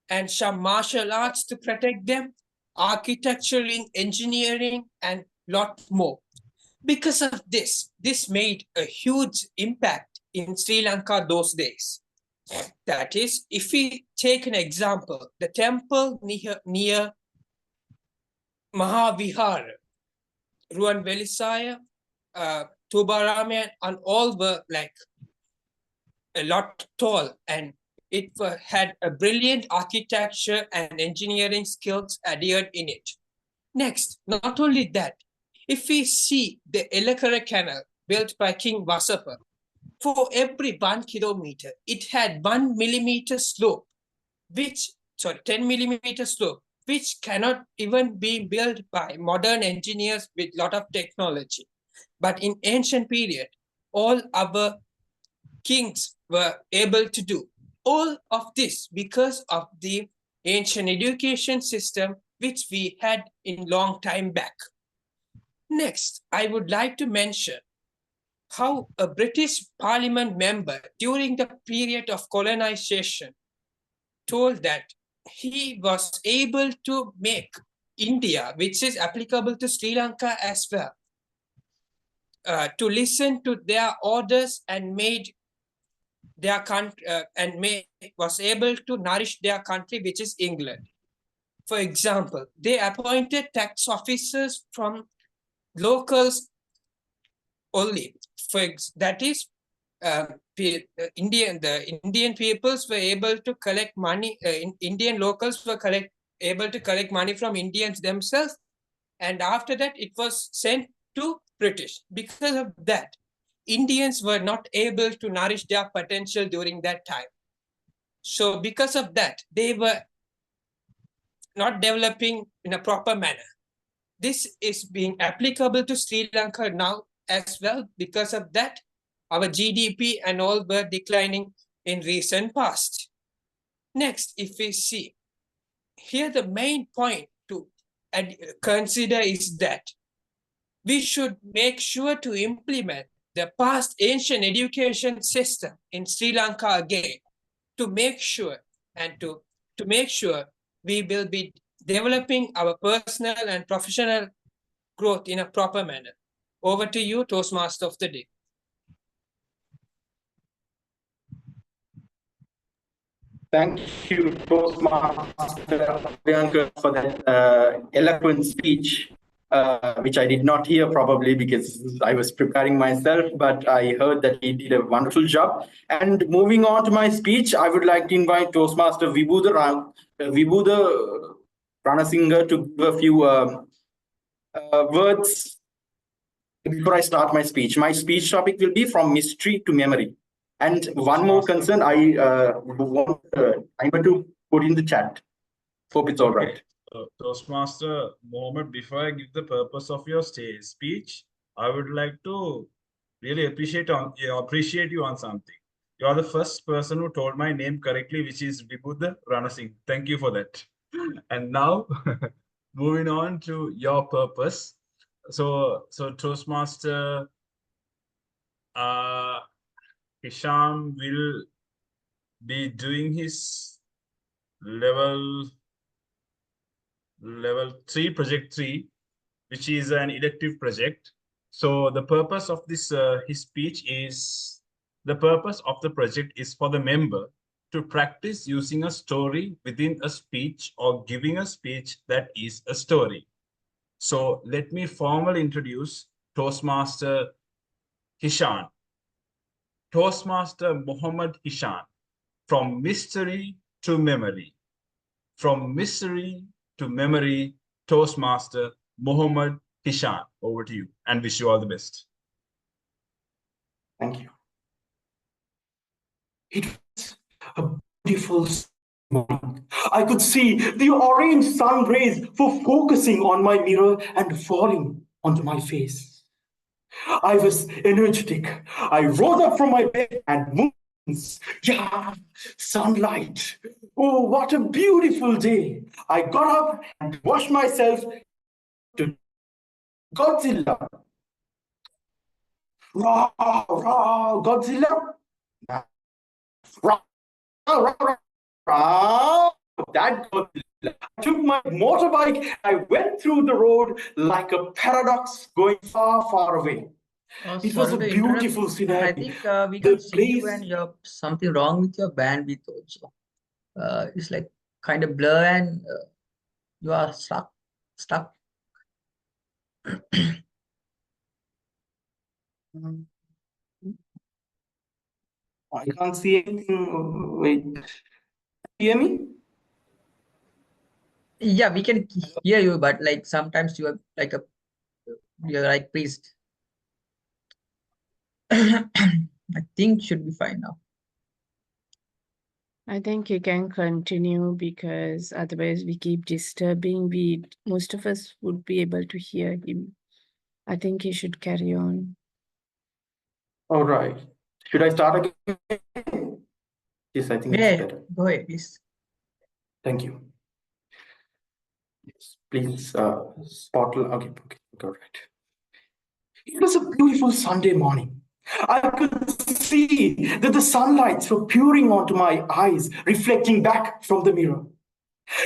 and some martial arts to protect them, architecture, engineering, and lot more. Because of this made a huge impact in Sri Lanka those days. That is, if we take an example, the temple near Mahavihara, Ruan Velisaya, Tubarame, and all were like a lot tall, and it had a brilliant architecture and engineering skills adhered in it. Next, not only that, if we see the Elakara Canal built by King Vasapa, for every 1 kilometer, it had 1 millimeter slope, 10 millimeter slope, which cannot even be built by modern engineers with lot of technology. But in ancient period, all our kings were able to do all of this because of the ancient education system which we had in long time back. Next, I would like to mention how a British Parliament member during the period of colonization told that he was able to make India, which is applicable to Sri Lanka as well, to listen to their orders and made their country was able to nourish their country, which is England. For example, they appointed tax officers from locals only. The Indian peoples were able to collect money. Indian locals were able to collect money from Indians themselves, and after that, it was sent to British. Because of that, Indians were not able to nourish their potential during that time. So because of that, they were not developing in a proper manner. This is being applicable to Sri Lanka now as well. Because of that, our GDP and all were declining in recent past. Next, if we see, here the main point to consider is that we should make sure to implement the past ancient education system in Sri Lanka again to make sure we will be developing our personal and professional growth in a proper manner. Over to you, Toastmaster of the Day. Thank you, Toastmaster Priyanka, for that eloquent speech, which I did not hear probably because I was preparing myself, but I heard that he did a wonderful job. And moving on to my speech, I would like to invite Toastmaster Vibhuda Ranasinghe to give a few words before I start my speech. My speech topic will be from mystery to memory. And one more concern I want to put in the chat. Hope it's all right. Toastmaster Mohammed, before I give the purpose of your speech, I would like to really appreciate you on something. You are the first person who told my name correctly, which is Vibhuda Ranasinghe. Thank you for that. And now, moving on to your purpose. So Toastmaster Hisham will be doing his level 3, project 3, which is an elective project. So the purpose of this his speech is, the purpose of the project is for the member to practice using a story within a speech or giving a speech that is a story. So let me formally introduce Toastmaster Hishan. Toastmaster Mohammed Hishan, from mystery to memory. From mystery to memory, Toastmaster Mohammed Hishan. Over to you, and wish you all the best. Thank you. It was a beautiful morning. I could see the orange sun rays were focusing on my mirror and falling onto my face. I was energetic. I rose up from my bed and moved. Yeah, sunlight. Oh, what a beautiful day. I got up and washed myself to Godzilla. Raw, raw, Godzilla. Raw, raw, raw, raw. That Godzilla. I took my motorbike. I went through the road like a paradox going far, far away. It was a beautiful scenario. I think we can see you and you have something wrong with your bandwidth also. It's like kind of blur and you are stuck. I can't see anything. Wait. Hear me? Yeah, we can hear you, but like sometimes you're like priest. I think should be fine now. I think you can continue because otherwise we keep disturbing. Most of us would be able to hear him. I think he should carry on. All right. Should I start again? Yes, I think it's better. Go ahead, please. Thank you. Yes, please, spotlight. Okay, all right. It was a beautiful Sunday morning. I could see that the sunlights were pouring onto my eyes, reflecting back from the mirror.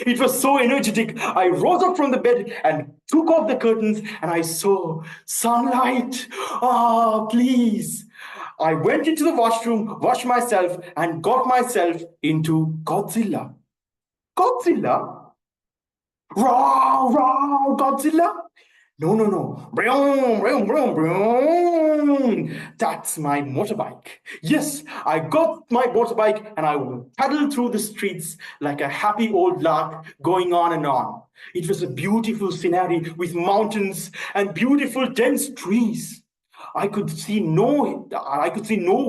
It was so energetic. I rose up from the bed and took off the curtains, and I saw sunlight. Ah, please. I went into the washroom, washed myself, and got myself into Godzilla. Godzilla? Row, row, Godzilla? No. Vroom, vroom, vroom, vroom. That's my motorbike. Yes, I got my motorbike and I paddled through the streets like a happy old lark going on and on. It was a beautiful scenery with mountains and beautiful dense trees. I could see no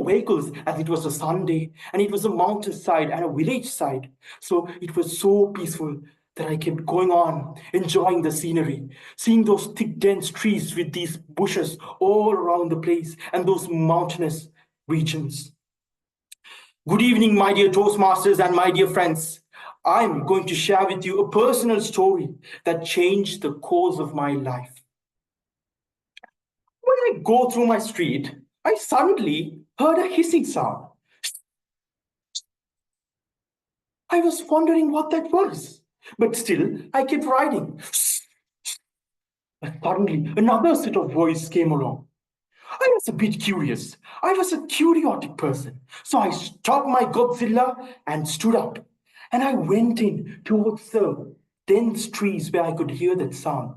vehicles as it was a Sunday, and it was a mountainside and a village side. So it was so peaceful that I kept going on, enjoying the scenery, seeing those thick, dense trees with these bushes all around the place and those mountainous regions. Good evening, my dear Toastmasters and my dear friends. I'm going to share with you a personal story that changed the course of my life. When I go through my street, I suddenly heard a hissing sound. I was wondering what that was, but still I kept riding. But suddenly another set of voice came along. I was a bit curious. I was a curiosity person. So I stopped my Godzilla and stood up. And I went in towards the dense trees where I could hear that sound.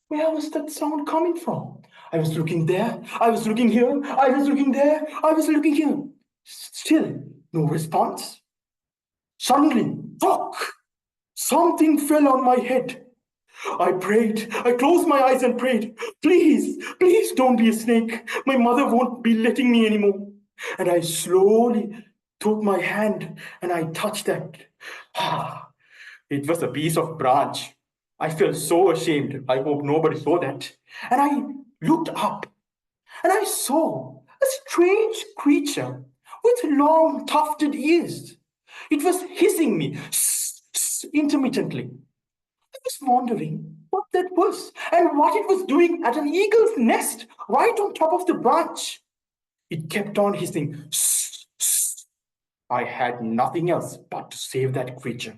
Where was that sound coming from? I was looking there, I was looking here, I was looking there, I was looking here. Still, no response. Suddenly, fuck! Something fell on my head. I prayed, I closed my eyes and prayed, please, please don't be a snake. My mother won't be letting me anymore. And I slowly took my hand and I touched that. It was a piece of branch. I felt so ashamed. I hope nobody saw that. And I looked up and I saw a strange creature with long tufted ears. It was hissing me intermittently. I was wondering what that was and what it was doing at an eagle's nest right on top of the branch. It kept on hissing. I had nothing else but to save that creature.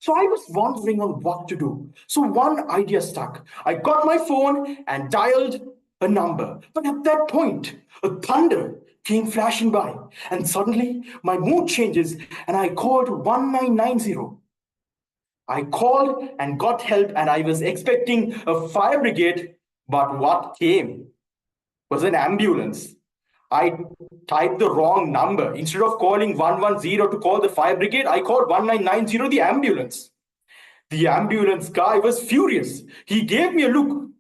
So I was wondering on what to do. So one idea stuck. I got my phone and dialed a number. But at that point, a thunder came flashing by. And suddenly my mood changes and I called 1990. I called and got help and I was expecting a fire brigade. But what came was an ambulance. I typed the wrong number. Instead of calling 110 to call the fire brigade, I called 1990, the ambulance. The ambulance guy was furious. He gave me a look.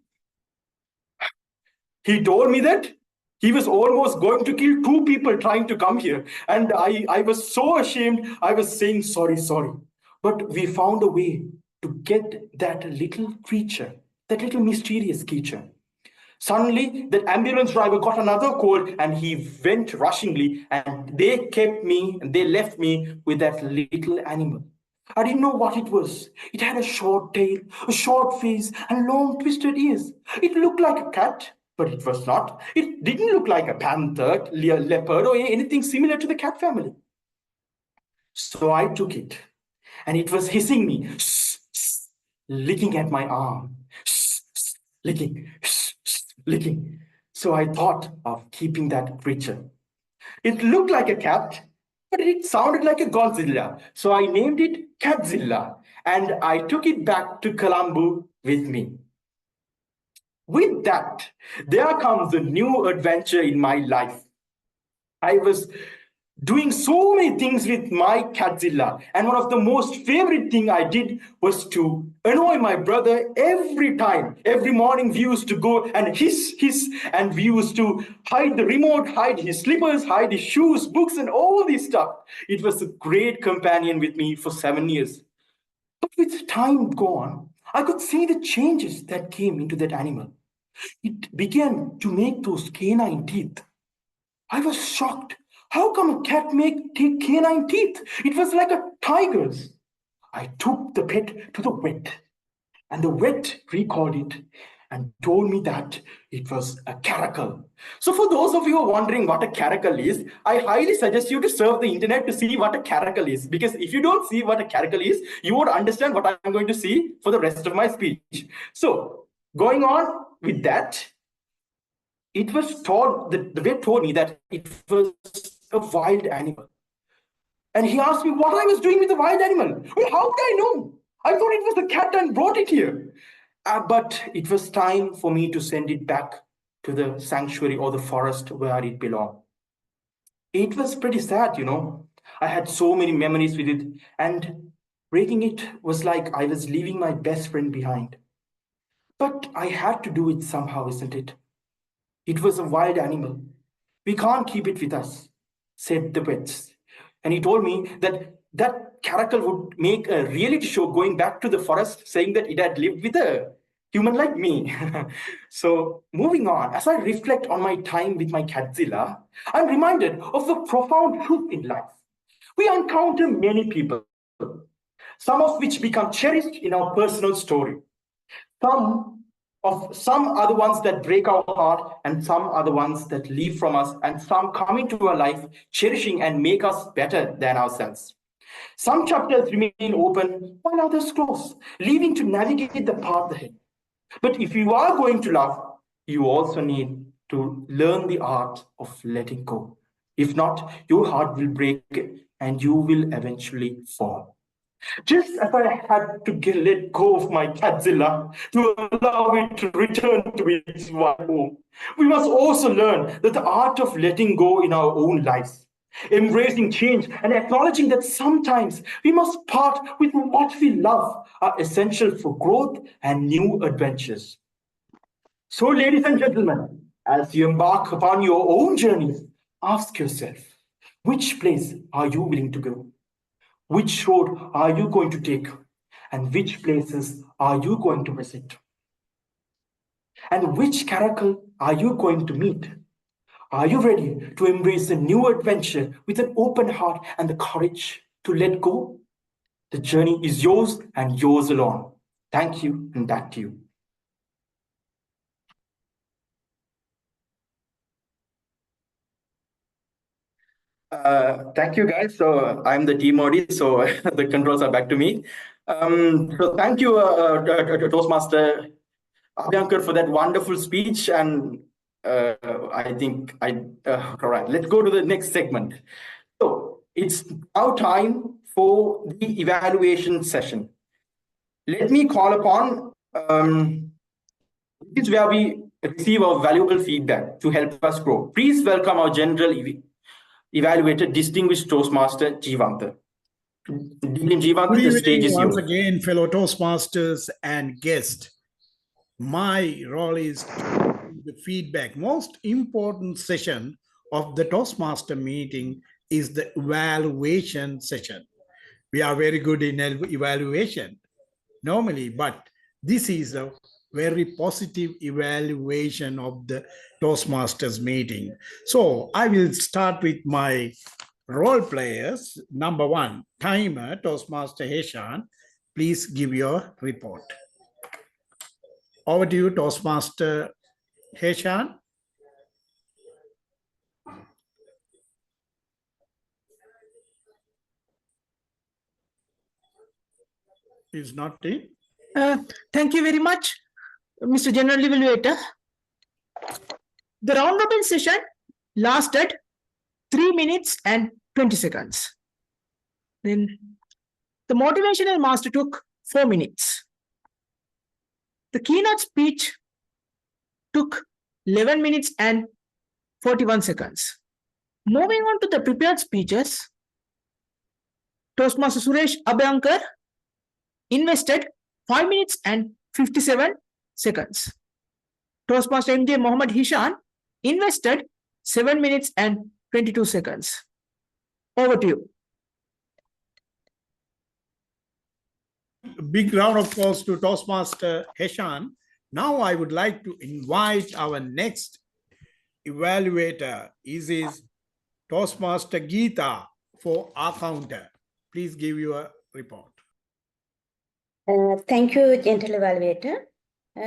He told me that he was almost going to kill 2 people trying to come here. And I was so ashamed. I was saying, sorry. But we found a way to get that little creature, that little mysterious creature. Suddenly, the ambulance driver got another call and he went rushingly and they left me with that little animal. I didn't know what it was. It had a short tail, a short face, and long twisted ears. It looked like a cat, but it was not. It didn't look like a panther, leopard, or anything similar to the cat family. So I took it and it was hissing me, licking at my arm, licking. So I thought of keeping that creature. It looked like a cat, but it sounded like a Godzilla. So I named it Catzilla, and I took it back to Colombo with me. With that, there comes a new adventure in my life. I was doing so many things with my Catzilla. And one of the most favorite thing I did was to annoy my brother every time. Every morning we used to go and hiss, and we used to hide the remote, hide his slippers, hide his shoes, books, and all this stuff. It was a great companion with me for 7 years. But with time gone, I could see the changes that came into that animal. It began to make those canine teeth. I was shocked. How come a cat take canine teeth? It was like a tiger's. I took the pet to the vet, and the vet recalled it and told me that it was a caracal. So for those of you who are wondering what a caracal is, I highly suggest you to surf the internet to see what a caracal is. Because if you don't see what a caracal is, you won't understand what I'm going to see for the rest of my speech. So going on with that, it was told, the vet told me that it was a wild animal. And he asked me what I was doing with the wild animal. Well, how did I know? I thought it was the cat and brought it here. But it was time for me to send it back to the sanctuary or the forest where it belonged. It was pretty sad, you know. I had so many memories with it, and breaking it was like I was leaving my best friend behind. But I had to do it somehow, isn't it? It was a wild animal. We can't keep it with us, said the vets. And he told me that that caracal would make a reality show going back to the forest, saying that it had lived with a human like me. So moving on, as I reflect on my time with my Catzilla, I'm reminded of the profound truth in life. We encounter many people, some of which become cherished in our personal story. Some are the ones that break our heart, and some are the ones that leave from us, and some come into our life cherishing and make us better than ourselves. Some chapters remain open while others close, leaving to navigate the path ahead. But if you are going to love, you also need to learn the art of letting go. If not, your heart will break and you will eventually fall. Just as I had to let go of my Catzilla to allow it to return to its wild home, we must also learn that the art of letting go in our own lives, embracing change and acknowledging that sometimes we must part with what we love are essential for growth and new adventures. So, ladies and gentlemen, as you embark upon your own journeys, ask yourself, which place are you willing to go? Which road are you going to take? And which places are you going to visit? And which caracal are you going to meet? Are you ready to embrace a new adventure with an open heart and the courage to let go? The journey is yours and yours alone. Thank you, and back to you. Thank you, guys. So I'm the team OD, so the controls are back to me. So thank you, Toastmaster Abhyankar, for that wonderful speech. And I think all right, let's go to the next segment. So it's now time for the evaluation session. Let me call upon, this is where we receive our valuable feedback to help us grow. Please welcome our general evaluator, distinguished Toastmaster Jeevantha. Good evening once again, fellow Toastmasters and guests. My role is the feedback. Most important session of the Toastmaster meeting is the evaluation session. We are very good in evaluation normally, but this is a very positive evaluation of the Toastmasters meeting. So I will start with my role players. Number one, timer, Toastmaster Heshan. Please give your report. Over to you, Toastmaster Heshan. Is not in. Thank you very much, Mr. General Evaluator. The round robin session lasted 3 minutes and 20 seconds. Then the motivational master took 4 minutes. The keynote speech took 11 minutes and 41 seconds. Moving on to the prepared speeches, Toastmaster Suresh Abhyankar invested 5 minutes and 57 seconds. Toastmaster MJ Mohammed Hishan invested 7 minutes and 22 seconds. Over to you. Big round of applause to Toastmaster Heshan. Now I would like to invite our next evaluator, is Toastmaster Geeta for our counter. Please give your report. Thank you, gentle evaluator.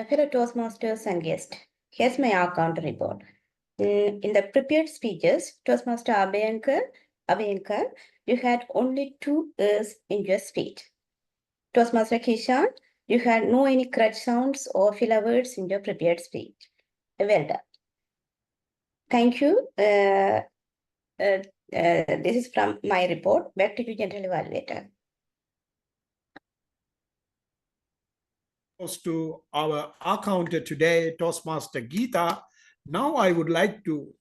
Fellow Toastmasters and guests, here's my account report. In the prepared speeches, Toastmaster Abhyankar, you had only 2 E's in your speech. Toastmaster Kishan, you had no any crutch sounds or filler words in your prepared speech. Well done. Thank you. This is from my report. Back to you, gentle evaluator. To our counter today, Toastmaster Geeta. Now I would like to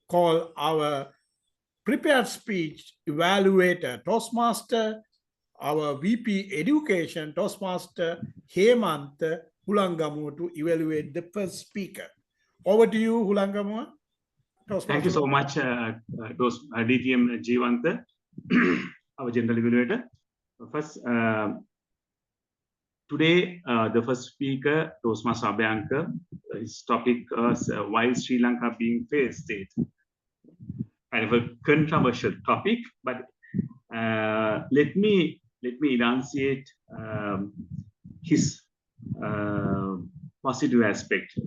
call our prepared speech evaluator, Toastmaster, our VP Education, Toastmaster Hemant Hulangamu, to evaluate the first speaker. Over to you, Hulangamu. Thank you so much, DTM Jivanta, our general evaluator. First, today, the first speaker, Toastmaster Abhyankar, his topic was why Sri Lanka being failed state. Kind of a controversial topic, but let me enunciate his positive aspect.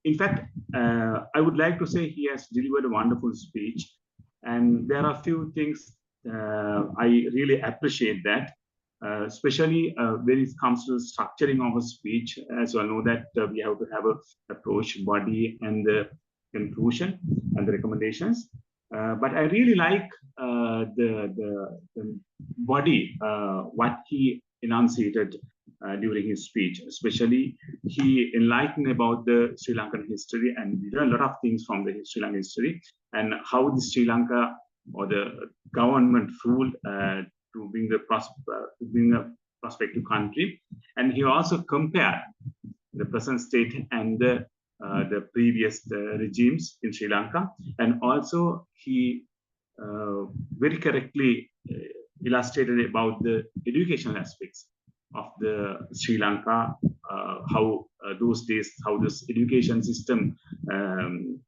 In fact, I would like to say he has delivered a wonderful speech, and there are a few things I really appreciate that. Especially when it comes to the structuring of a speech, as you all know that we have to have an approach, body, and the conclusion and the recommendations. But I really like the body, what he enunciated during his speech. Especially, he enlightened about the Sri Lankan history, and we learned a lot of things from the Sri Lankan history and how the Sri Lanka or the government ruled to bring a prospective country. And he also compared the present state and the previous regimes in Sri Lanka. And also he very correctly illustrated about the educational aspects of the Sri Lanka, how those days, how this education system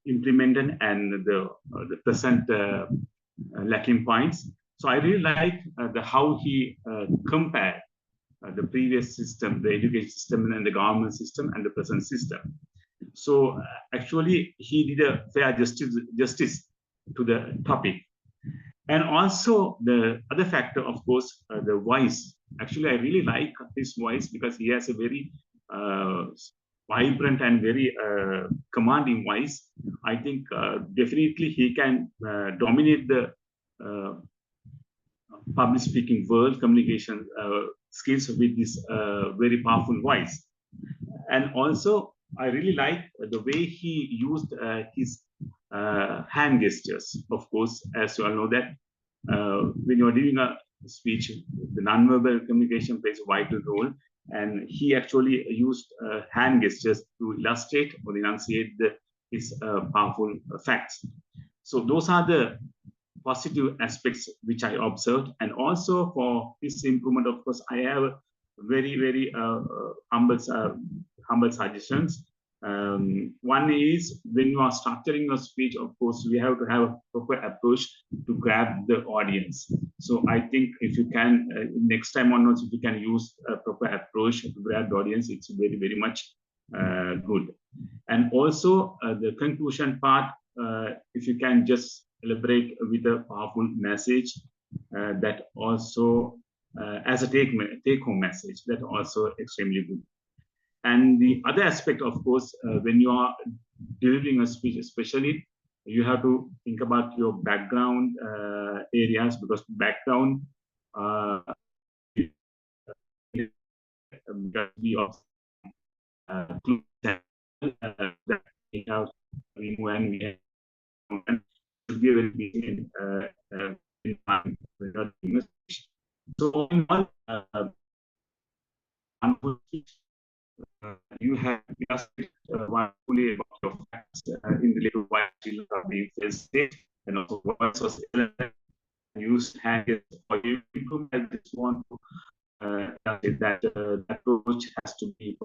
implemented, and the present lacking points. So I really like how he compared the previous system, the education system and the government system and the present system. So actually he did a fair justice to the topic. And also the other factor, of course, the voice. Actually, I really like his voice because he has a very vibrant and very commanding voice. I think definitely he can dominate the public speaking world, communication skills with this very powerful voice. And also, I really like the way he used his hand gestures. Of course, as you all know that when you're doing a speech, the nonverbal communication plays a vital role. And he actually used hand gestures to illustrate or enunciate his powerful facts. So those are the positive aspects which I observed. And also for this improvement, of course, I have very, very humble suggestions. One is when you are structuring your speech, of course, we have to have a proper approach to grab the audience. So I think if you can, next time onwards, if you can use a proper approach to grab the audience, it's very, very much good. And also the conclusion part, if you can just elaborate with a powerful message that also as a take-home message, that also extremely good. And the other aspect, of course, when you are delivering a speech, especially, you have to think about your background areas, because background be of clues that we have, when we have, should be really very busy in mind. So in one you have just wonderfully about your facts in the little while children are being faced, and also what was used hand for you. I just want to say that the approach has to be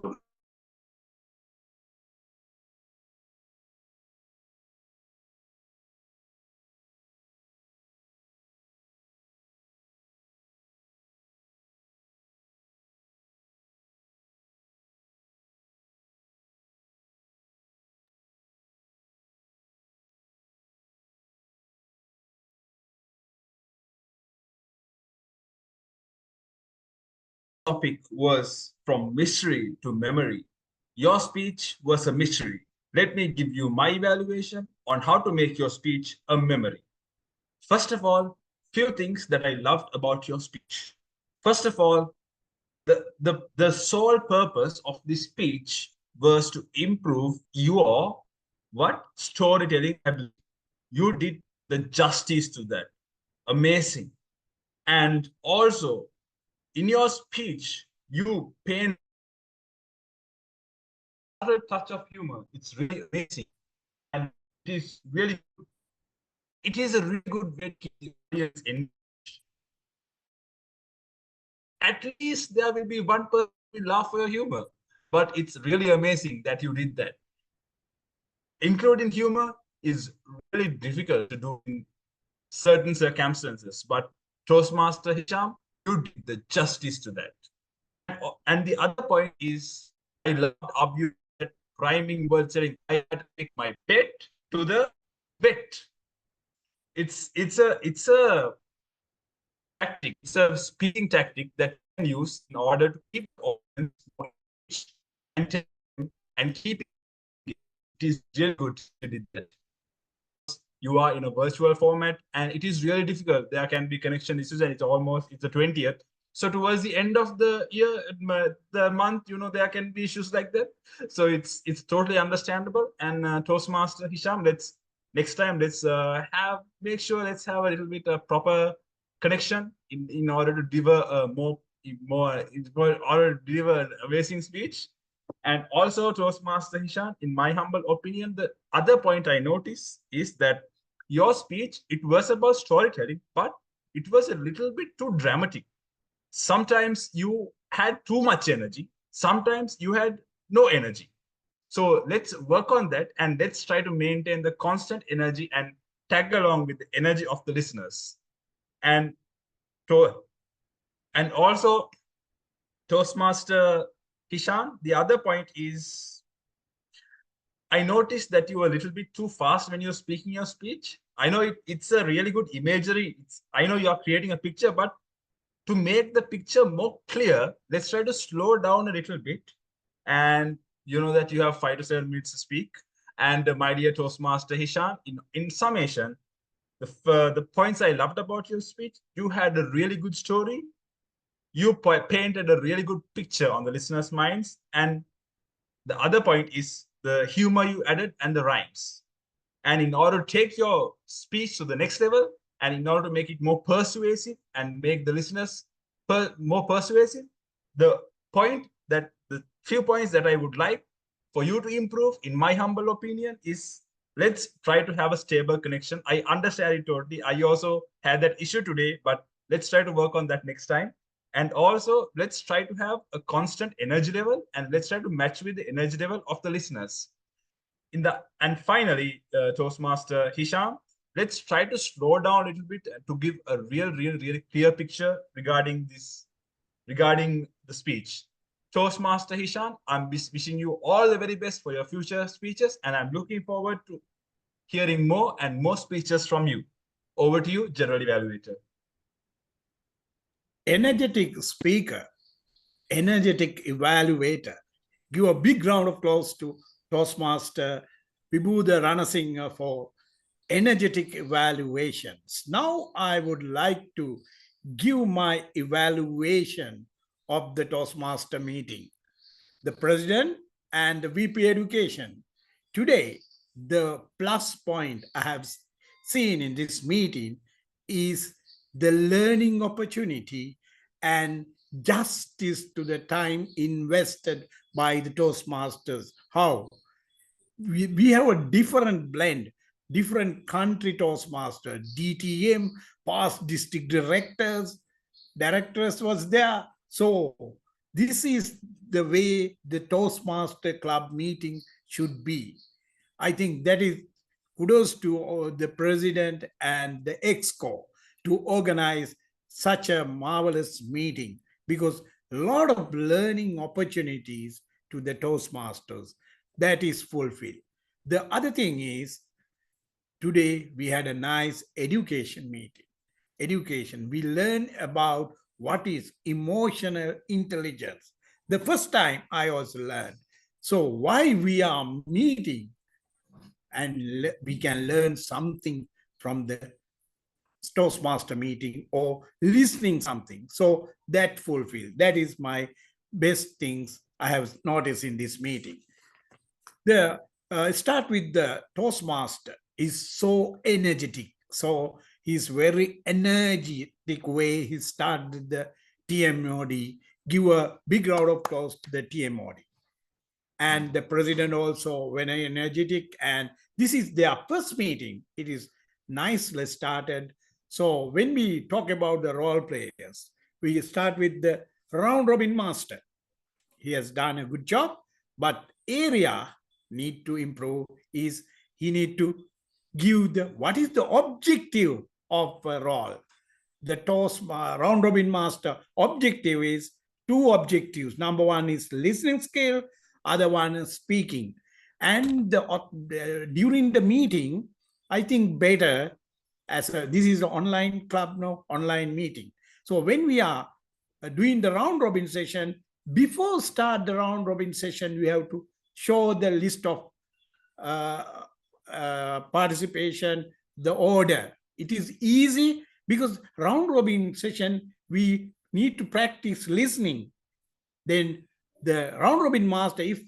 topic was from mystery to memory. Your speech was a mystery. Let me give you my evaluation on how to make your speech a memory. First of all, few things that I loved about your speech. First of all, the sole purpose of this speech was to improve your storytelling ability. You did the justice to that. Amazing. And also, in your speech, you paint a touch of humor. It's really amazing. And it is really good. It is a really good way to keep the audience engaged. At least there will be one person who will laugh for your humor. But it's really amazing that you did that. Including humor is really difficult to do in certain circumstances. But Toastmaster Hisham, you did the justice to that. And the other point is, I loved Abu rhyming word saying, I had to take my pet to the vet. It's a tactic, it's a speaking tactic that you can use in order to keep the audience engaged and keep it. It is really good to do that. You are in a virtual format and it is really difficult. There can be connection issues and it's the 20th. So towards the end of the year, the month, there can be issues like that. So it's totally understandable. And Toastmaster Hisham, next time let's have a little bit of proper connection in order to deliver an amazing speech. And also Toastmaster Hisham, in my humble opinion, the other point I noticed is that your speech, it was about storytelling, but it was a little bit too dramatic. Sometimes you had too much energy. Sometimes you had no energy. So let's work on that and let's try to maintain the constant energy and tag along with the energy of the listeners. And also Toastmaster Hisham, the other point is, I noticed that you were a little bit too fast when you're speaking your speech. I know it's a really good imagery. I know you're creating a picture, but to make the picture more clear, let's try to slow down a little bit. And you know that you have 5 to 7 minutes to speak. And my dear Toastmaster Hisham, in summation, the points I loved about your speech, you had a really good story. You painted a really good picture on the listeners' minds. And the other point is the humor you added and the rhymes. And in order to take your speech to the next level, and in order to make it more persuasive and make the listeners more persuasive, the few points that I would like for you to improve, in my humble opinion, is let's try to have a stable connection. I understand it totally. I also had that issue today, but let's try to work on that next time. And also, let's try to have a constant energy level, and let's try to match with the energy level of the listeners. And finally, Toastmaster Hisham, let's try to slow down a little bit to give a really clear picture regarding the speech. Toastmaster Hisham, I'm wishing you all the very best for your future speeches, and I'm looking forward to hearing more and more speeches from you. Over to you, General Evaluator. Energetic speaker, energetic evaluator. Give a big round of applause to Toastmaster Vibhuda Ranasinghe for energetic evaluations. Now I would like to give my evaluation of the Toastmaster meeting. The President and the VP Education. Today, the plus point I have seen in this meeting is the learning opportunity and justice to the time invested by the Toastmasters. How? We have a different blend, different country Toastmaster, DTM, past district directors was there. So this is the way the Toastmaster Club meeting should be. I think that is kudos to the president and the EXCO to organize such a marvelous meeting, because a lot of learning opportunities to the Toastmasters that is fulfilled. The other thing is, today we had a nice education meeting. Education, we learn about what is emotional intelligence. The first time I also learned. So why we are meeting, and we can learn something from the Toastmaster meeting or listening something. So that fulfilled. That is my best things I have noticed in this meeting. The start with the Toastmaster is so energetic. So he's very energetic way he started the TMOD. Give a big round of applause to the TMOD. And the president also very energetic. And this is their first meeting. It is nicely started. So when we talk about the role players, we start with the round robin master. He has done a good job, but area need to improve is he need to give the what is the objective of a role. The round robin master objective is two objectives. Number one is listening skill, other one is speaking. And during the meeting, I think better as this is an online club, no online meeting. So when we are doing the round robin session, before start the round robin session, we have to show the list of participation, the order. It is easy because round robin session, we need to practice listening. Then the round robin master, if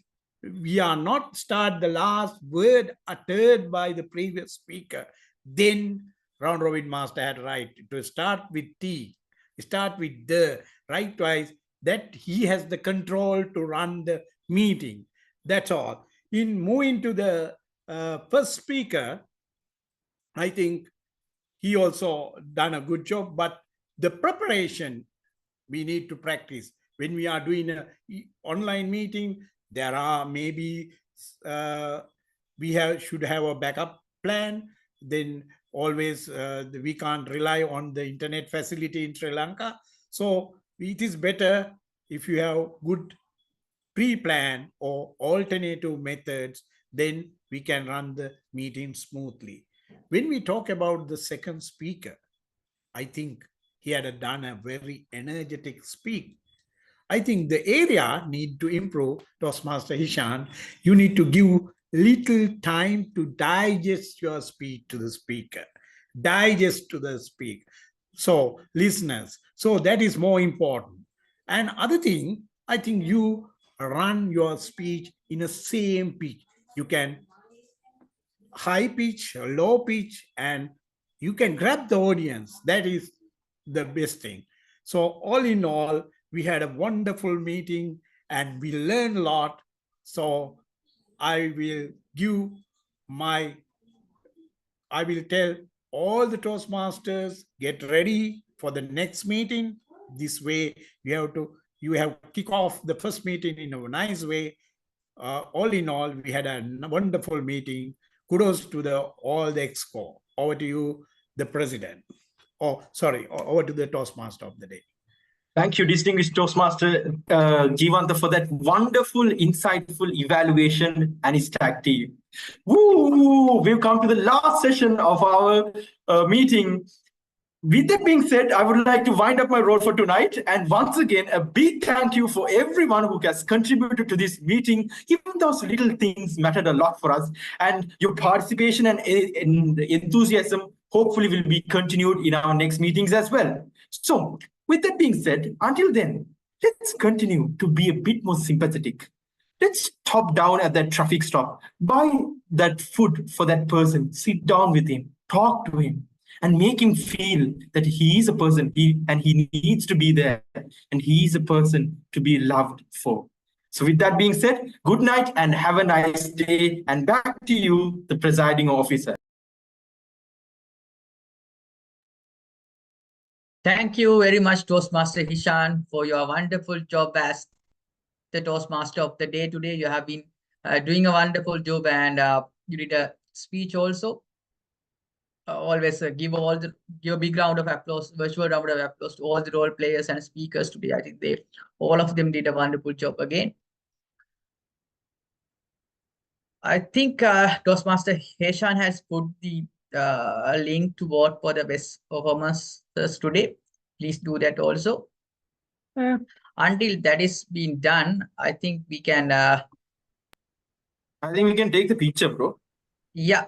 we are not start the last word uttered by the previous speaker, then round robin master had right to start with T, start with the, right twice, that he has the control to run the meeting. That's all. In moving to the first speaker, I think he also done a good job, but the preparation we need to practice. When we are doing an online meeting, there are maybe should have a backup plan. Then always we can't rely on the internet facility in Sri Lanka. So it is better if you have good pre-plan or alternative methods, then we can run the meeting smoothly. When we talk about the second speaker, I think he had done a very energetic speak. I think the area need to improve. Toastmaster Hishan, you need to give little time to digest your speech to the speaker. Digest to the speaker. So listeners, so that is more important. And other thing, I think you run your speech in the same pitch. You can high pitch, low pitch, and you can grab the audience. That is the best thing. So all in all, we had a wonderful meeting and we learned a lot. So I will tell all the Toastmasters, get ready for the next meeting. This way you have kick off the first meeting in a nice way. All in all, we had a wonderful meeting. Kudos to all the EXCO. Over to you, the president. Over to the Toastmaster of the day. Thank you, distinguished Toastmaster Jivanta, for that wonderful, insightful evaluation and his tag team. Woo! We've come to the last session of our meeting. With that being said, I would like to wind up my role for tonight. And once again, a big thank you for everyone who has contributed to this meeting. Even those little things mattered a lot for us. And your participation and enthusiasm hopefully will be continued in our next meetings as well. So, with that being said, until then, let's continue to be a bit more sympathetic. Let's stop down at that traffic stop, buy that food for that person, sit down with him, talk to him, and make him feel that he is a person and he needs to be there and he is a person to be loved for. So with that being said, good night and have a nice day. And back to you, the presiding officer. Thank you very much, Toastmaster Hishan, for your wonderful job as the Toastmaster of the day today. You have been doing a wonderful job, and you did a speech also. Always give a big round of applause, virtual round of applause to all the role players and speakers today. I think all of them did a wonderful job again. I think Toastmaster Hishan has put the link to vote for the best performances today. Please do that also. Until that is being done, I think we can. I think we can take the picture, bro. Yeah.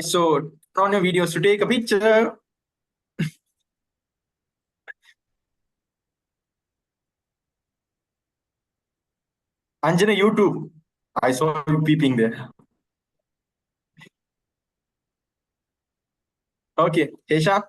So on your videos to take a picture. Anjana, you too. I saw you peeping there. Okay, Hishan.